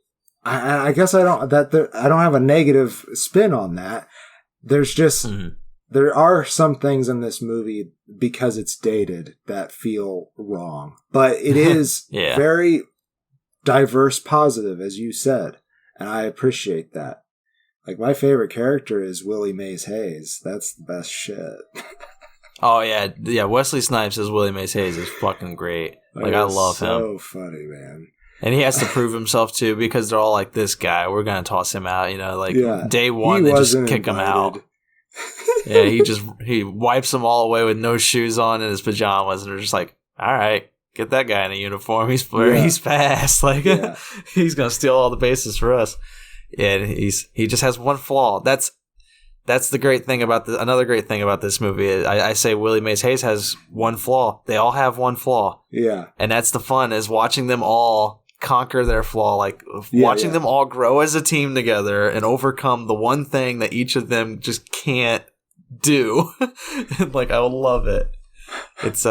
I guess I don't have a negative spin on that. There's just, there are some things in this movie, because it's dated, that feel wrong. But it is very diverse positive, as you said. And I appreciate that. My favorite character is Willie Mays Hayes. That's the best shit. Oh, yeah. Yeah, Wesley Snipes as Willie Mays Hayes is fucking great. I love him. So funny, man. And he has to prove himself, too, because they're all like, this guy, we're going to toss him out. Day one, they just kick him out. Yeah, he wipes them all away with no shoes on and his pajamas. And they're just like, all right, get that guy in a uniform. He's fast. He's going to steal all the bases for us. And he just has one flaw. That's the great thing about another great thing about this movie. I say Willie Mays Hayes has one flaw. They all have one flaw. Yeah. And that's the fun, is watching them all conquer their flaw, watching them all grow as a team together and overcome the one thing that each of them just can't do. I love it. It's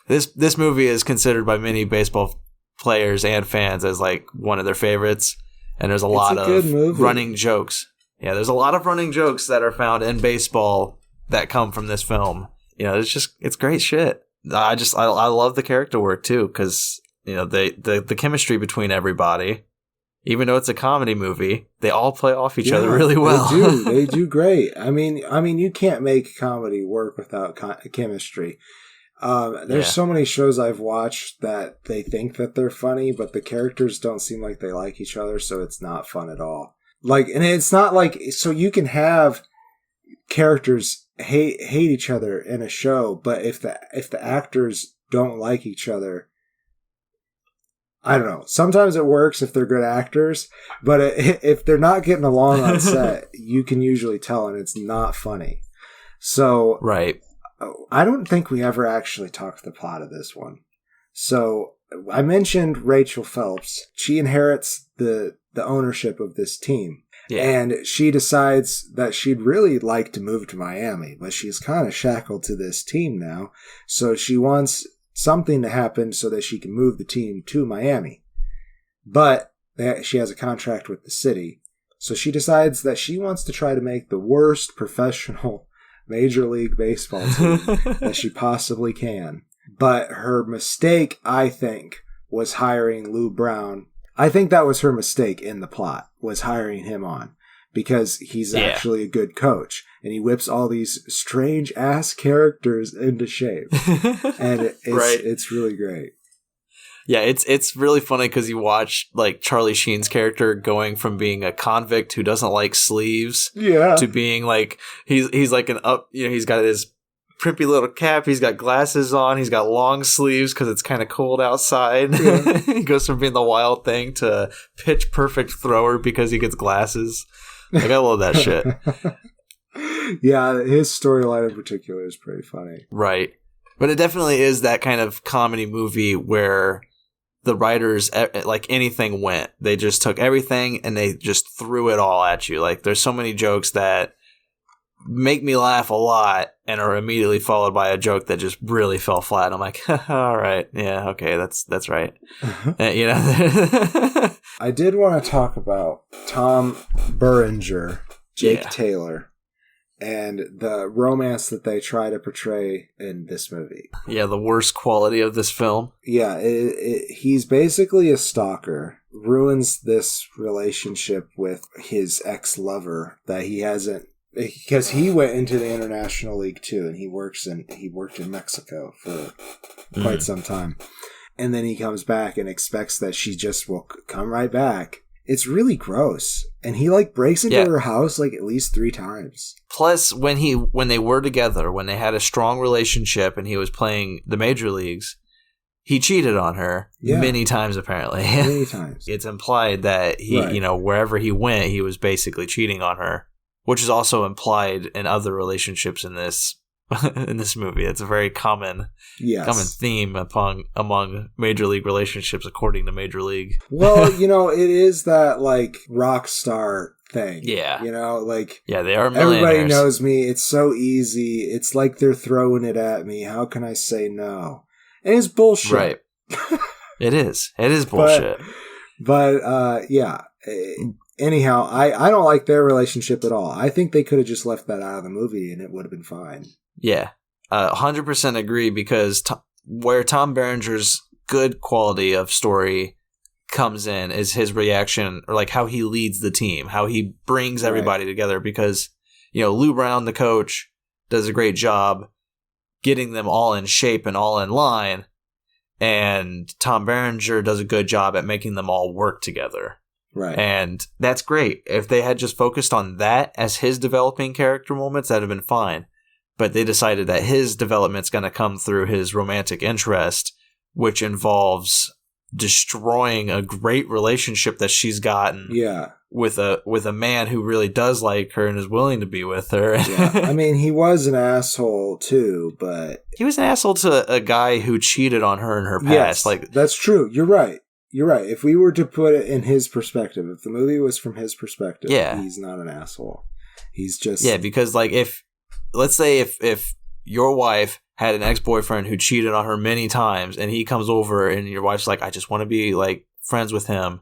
this movie is considered by many baseball players and fans as one of their favorites, and there's a lot of running jokes. Yeah, there's a lot of running jokes that are found in baseball that come from this film. It's great shit. I love the character work too, because the chemistry between everybody, even though it's a comedy movie, they all play off each other really well. They do great. I mean, you can't make comedy work without chemistry. There's so many shows I've watched that they think that they're funny, but the characters don't seem like they like each other, so it's not fun at all. Like, and it's not like, so you can have characters hate each other in a show, but if the actors don't like each other, I don't know. Sometimes it works if they're good actors, but if they're not getting along on set, you can usually tell, and it's not funny. So, right. I don't think we ever actually talked the plot of this one. So, I mentioned Rachel Phelps. She inherits the ownership of this team. Yeah. And she decides that she'd really like to move to Miami, but she's kind of shackled to this team now. So she wants something to happen so that she can move the team to Miami. But she has a contract with the city. So she decides that she wants to try to make the worst professional Major League Baseball team that she possibly can. But her mistake, I think, was hiring Lou Brown. I think that was her mistake in the plot, was hiring him on, because he's actually a good coach, and he whips all these strange ass characters into shape, and it's really great. Yeah, it's really funny because you watch like Charlie Sheen's character going from being a convict who doesn't like sleeves, to being like he's like he's got his prippy little cap, he's got glasses on, he's got long sleeves because it's kind of cold outside. Yeah. He goes from being the wild thing to pitch perfect thrower because he gets glasses. Like, I love that shit. Yeah, his storyline in particular is pretty funny. Right. But it definitely is that kind of comedy movie where the writers, like, anything went. They just took everything and they just threw it all at you. Like, there's so many jokes that make me laugh a lot and are immediately followed by a joke that just really fell flat. I'm like, all right, yeah, okay, that's right. I did want to talk about Tom Berenger, Jake Taylor, and the romance that they try to portray in this movie. Yeah, the worst quality of this film. Yeah, he's basically a stalker, ruins this relationship with his ex-lover that he hasn't, because he went into the International League too, and he worked in Mexico for quite some time. And then he comes back and expects that she just will come right back. It's really gross. And he like breaks into her house like at least 3 times. Plus, when they were together, when they had a strong relationship and he was playing the major leagues, he cheated on her many times, apparently. Many times. It's implied that he, wherever he went, he was basically cheating on her, which is also implied in other relationships in this movie. It's a very common theme among major league relationships, according to Major League. Well, it is that like rock star thing. Yeah. They are millionaires. Everybody knows me. It's so easy. It's like they're throwing it at me. How can I say no? And it's bullshit. Right. It is. It is bullshit. But anyhow, I don't like their relationship at all. I think they could have just left that out of the movie and it would have been fine. Yeah, 100% agree, because where Tom Berenger's good quality of story comes in is his reaction, or like how he leads the team, how he brings everybody together, because, Lou Brown, the coach, does a great job getting them all in shape and all in line, and Tom Berenger does a good job at making them all work together. Right. And that's great. If they had just focused on that as his developing character moments, that'd have been fine. But they decided that his development's going to come through his romantic interest, which involves destroying a great relationship that she's gotten with a man who really does like her and is willing to be with her. Yeah. I mean, he was an asshole too, but he was an asshole to a guy who cheated on her in her past. Yes, like, that's true. You're right. If we were to put it in his perspective, if the movie was from his perspective, he's not an asshole. He's just... Yeah, because like let's say if your wife had an ex-boyfriend who cheated on her many times and he comes over and your wife's like, I just want to be like friends with him,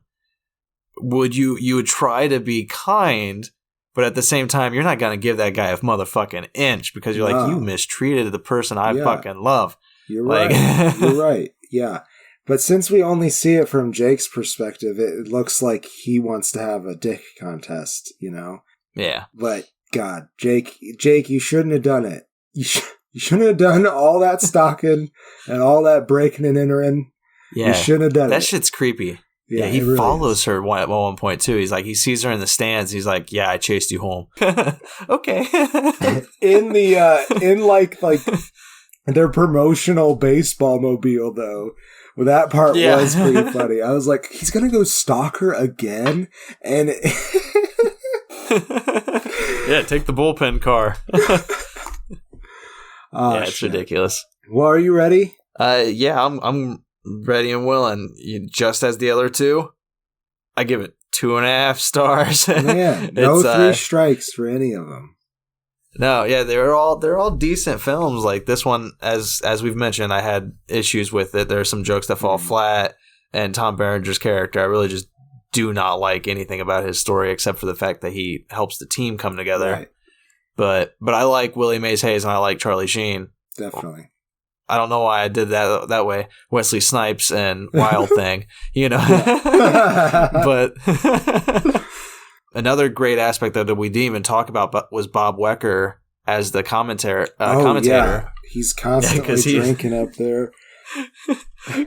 you would try to be kind, but at the same time, you're not going to give that guy a motherfucking inch because you're like, you mistreated the person I fucking love. You're right. You're right. Yeah. But since we only see it from Jake's perspective, it looks like he wants to have a dick contest, you know? Yeah. But, God, Jake, you shouldn't have done it. You shouldn't have done all that stalking and all that breaking and entering. Yeah. You shouldn't have done that it. That shit's creepy. Yeah, he really follows is. her at one point, too. He's like, he sees her in the stands. He's like, yeah, I chased you home. Okay. in like their promotional baseball mobile, though. Well, that part was pretty funny. I was like, he's going to go stalk her again? And yeah, take the bullpen car. It's ridiculous. Well, are you ready? Yeah, I'm ready and willing. Just as the other two, I give it 2.5 stars. Man, no 3 strikes for any of them. No, yeah, they're all decent films. Like this one, as we've mentioned, I had issues with it. There are some jokes that fall flat, and Tom Berenger's character, I really just do not like anything about his story except for the fact that he helps the team come together. Right. But I like Willie Mays Hayes and I like Charlie Sheen. Definitely. I don't know why I did that way. Wesley Snipes and Wild Thing, you know. But another great aspect that we didn't even talk about was Bob Wecker as the commentator. Yeah. He's constantly drinking up there.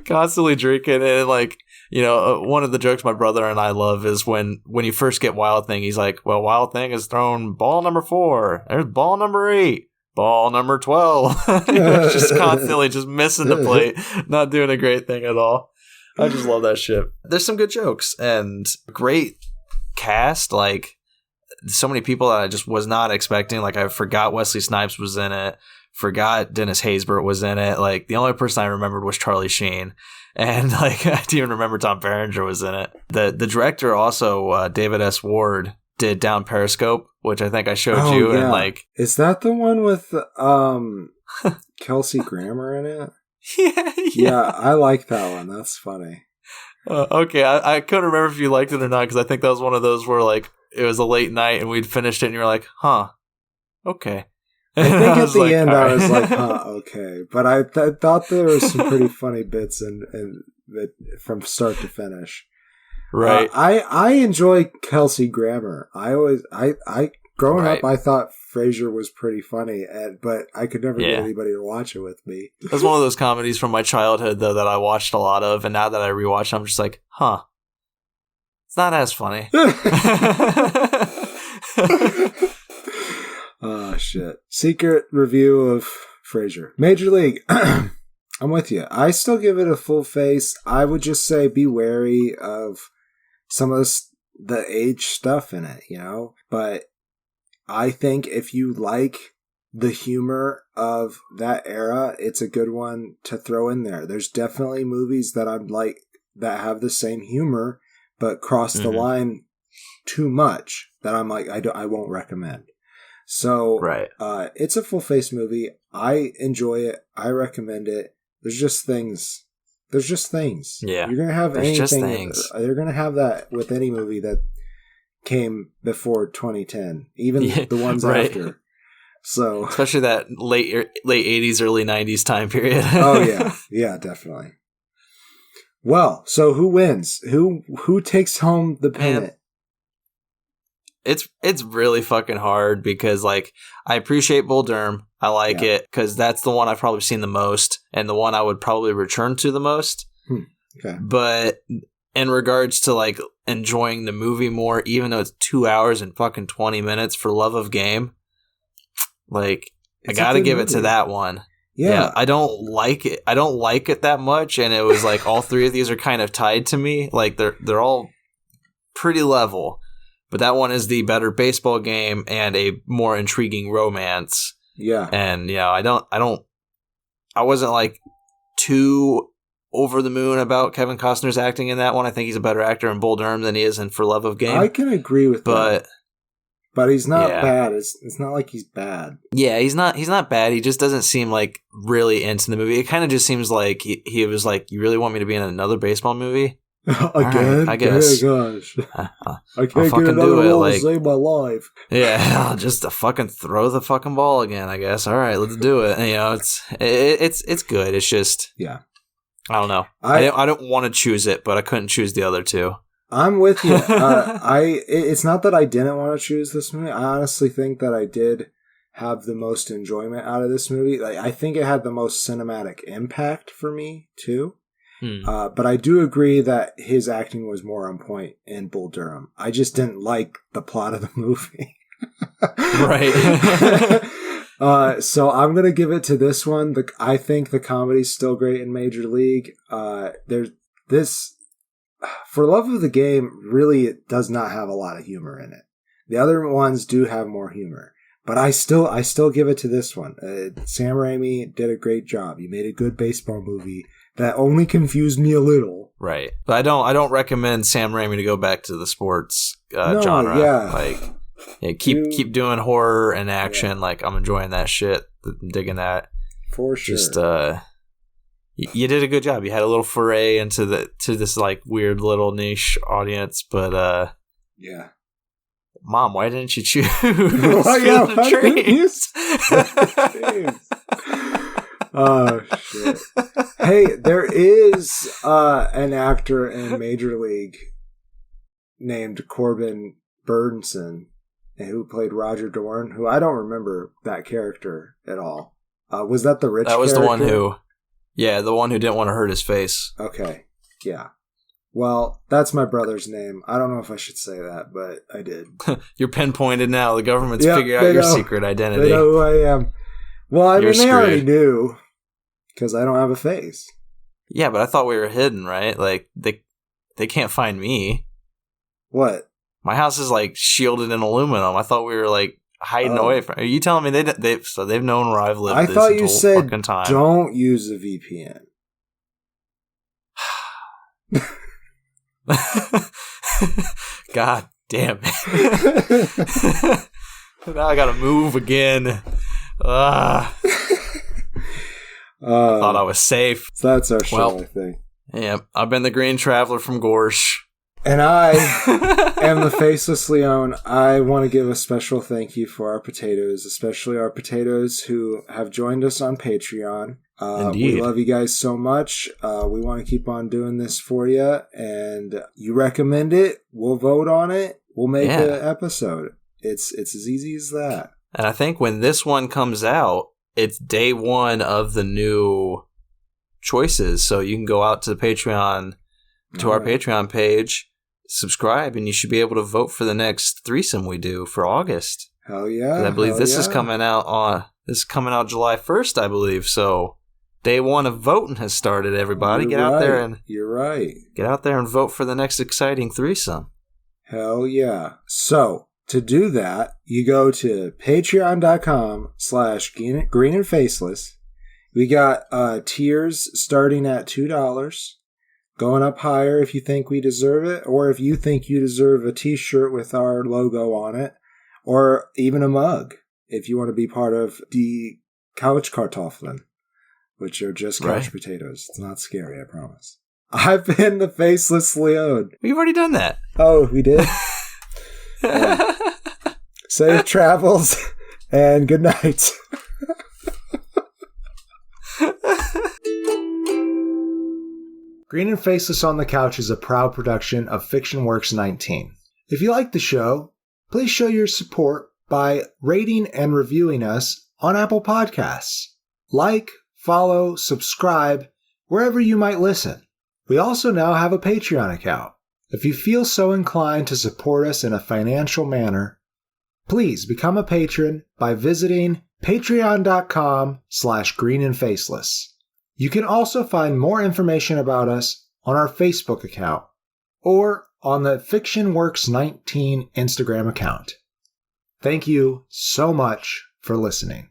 Constantly drinking. And like, you know, one of the jokes my brother and I love is when you first get Wild Thing, he's like, well, Wild Thing has thrown ball number 4. There's ball number 8. Ball number 12. Just constantly just missing the plate. Not doing a great thing at all. I just love that shit. There's some good jokes and great cast. Like, so many people that I just was not expecting. Like, I forgot Wesley Snipes was in it. Forgot Dennis Haysbert was in it. Like, the only person I remembered was Charlie Sheen. And, like, I didn't even remember Tom Berenger was in it. The director also, David S. Ward, did Down Periscope, which I think I showed you. Yeah. And, like... Is that the one with Kelsey Grammer in it? Yeah, I like that one. That's funny. Okay, I couldn't remember if you liked it or not, because I think that was one of those where, like, it was a late night and we'd finished it and you were like, huh, okay. I think at the end I was like, huh, okay. But I thought there was some pretty funny bits in from start to finish. Right. I enjoy Kelsey Grammer. Growing up, I thought Frasier was pretty funny, but I could never get anybody to watch it with me. That's one of those comedies from my childhood, though, that I watched a lot of, and now that I rewatch, I'm just like, huh, it's not as funny. Oh, shit. Secret review of Frasier. Major League. I'm with you. I still give it a full face. I would just say be wary of some of the age stuff in it, you know? But I think if you like the humor of that era, it's a good one to throw in there. There's definitely movies that I'm like that have the same humor, but cross the line too much that I'm like, I won't recommend. So it's a full face movie. I enjoy it. I recommend it. There's just things. Yeah. You're going to have anything. You're going to have that with any movie that came before 2010, even the ones after. So especially that late 80s, early 90s time period. Oh yeah. Yeah, definitely. Well, so who wins? Who takes home the pennant? It's really fucking hard because, like, I appreciate Bull Durham. I like it because that's the one I've probably seen the most and the one I would probably return to the most. Okay. But in regards to, like, enjoying the movie more, even though it's 2 hours and fucking 20 minutes for love of game, like, I gotta give it to that one. Yeah, I don't like it. I don't like it that much, and it was like all three of these are kind of tied to me. Like, they're all pretty level. But that one is the better baseball game and a more intriguing romance. Yeah. And, you know, I wasn't like too over the moon about Kevin Costner's acting in that one. I think he's a better actor in Bull Durham than he is in For Love of Game. I can agree with that. But he's not bad. It's not like he's bad. Yeah, he's not bad. He just doesn't seem like really into the movie. It kind of just seems like he was like, you really want me to be in another baseball movie? Again? Right, I guess. Oh, gosh. I can't fucking get another do it, role like, to save my life. Yeah, just to fucking throw the fucking ball again, I guess. All right, let's do it. You know, it's good. It's just, yeah. I don't know. I don't want to choose it, but I couldn't choose the other two. I'm with you. It's not that I didn't want to choose this movie. I honestly think that I did have the most enjoyment out of this movie. Like, I think it had the most cinematic impact for me too. But I do agree that his acting was more on point in Bull Durham. I just didn't like the plot of the movie. Right. So I'm going to give it to this one. I think the comedy's still great in Major League. There's this, for love of the game, really it does not have a lot of humor in it. The other ones do have more humor. But I still give it to this one. Sam Raimi did a great job. He made a good baseball movie that only confused me a little. Right. But I don't recommend Sam Raimi to go back to the sports genre. Yeah. Like, yeah, keep doing horror and action. Yeah. Like, I'm enjoying that shit. I'm digging that. For sure. Just you did a good job. You had a little foray into this like weird little niche audience, but yeah. Mom, why didn't you choose? Why didn't you? Oh shit! Hey, there is an actor in Major League named Corbin Burnson who played Roger Dorn, who I don't remember that character at all. Was that the rich? That was character? The one who, yeah, the one who didn't want to hurt his face. Okay, yeah. Well, that's my brother's name. I don't know if I should say that, but I did. You're pinpointed now. The government's figured out your secret identity. They know who I am. Well, I mean, screwed. They already knew because I don't have a face. Yeah, but I thought we were hidden, right? Like, they can't find me. What? My house is, like, shielded in aluminum. I thought we were, like, hiding away from... Are you telling me they've known where I've lived this thought you said fucking time? Don't use a VPN. God damn it. Now I gotta move again. I thought I was safe. So that's our show, I think. Yeah, I've been the Green Traveler from Gorsh. And I am the Faceless Leon. I want to give a special thank you for our potatoes, especially our potatoes who have joined us on Patreon. Indeed. We love you guys so much. We want to keep on doing this for you. And you recommend it, we'll vote on it. We'll make an episode. It's as easy as that. And I think when this one comes out, it's day one of the new choices. So you can go out to the Patreon, to our Patreon page, subscribe, and you should be able to vote for the next threesome we do for August. Hell yeah! I believe this is coming out July 1st, I believe. So day one of voting has started. Everybody, Get out there and vote for the next exciting threesome. Hell yeah! So to do that, you go to patreon.com/green and faceless. We got tiers starting at $2. Going up higher if you think we deserve it, or if you think you deserve a t-shirt with our logo on it, or even a mug if you want to be part of the Couch Kartoffeln, which are just couch potatoes. It's not scary, I promise. I've been the Faceless Leon. We've already done that. Oh, we did? Safe travels, and good night. Green and Faceless on the Couch is a proud production of FictionWorks 19. If you like the show, please show your support by rating and reviewing us on Apple Podcasts. Like, follow, subscribe, wherever you might listen. We also now have a Patreon account. If you feel so inclined to support us in a financial manner, please become a patron by visiting patreon.com/greenandfaceless. You can also find more information about us on our Facebook account or on the FictionWorks 19 Instagram account. Thank you so much for listening.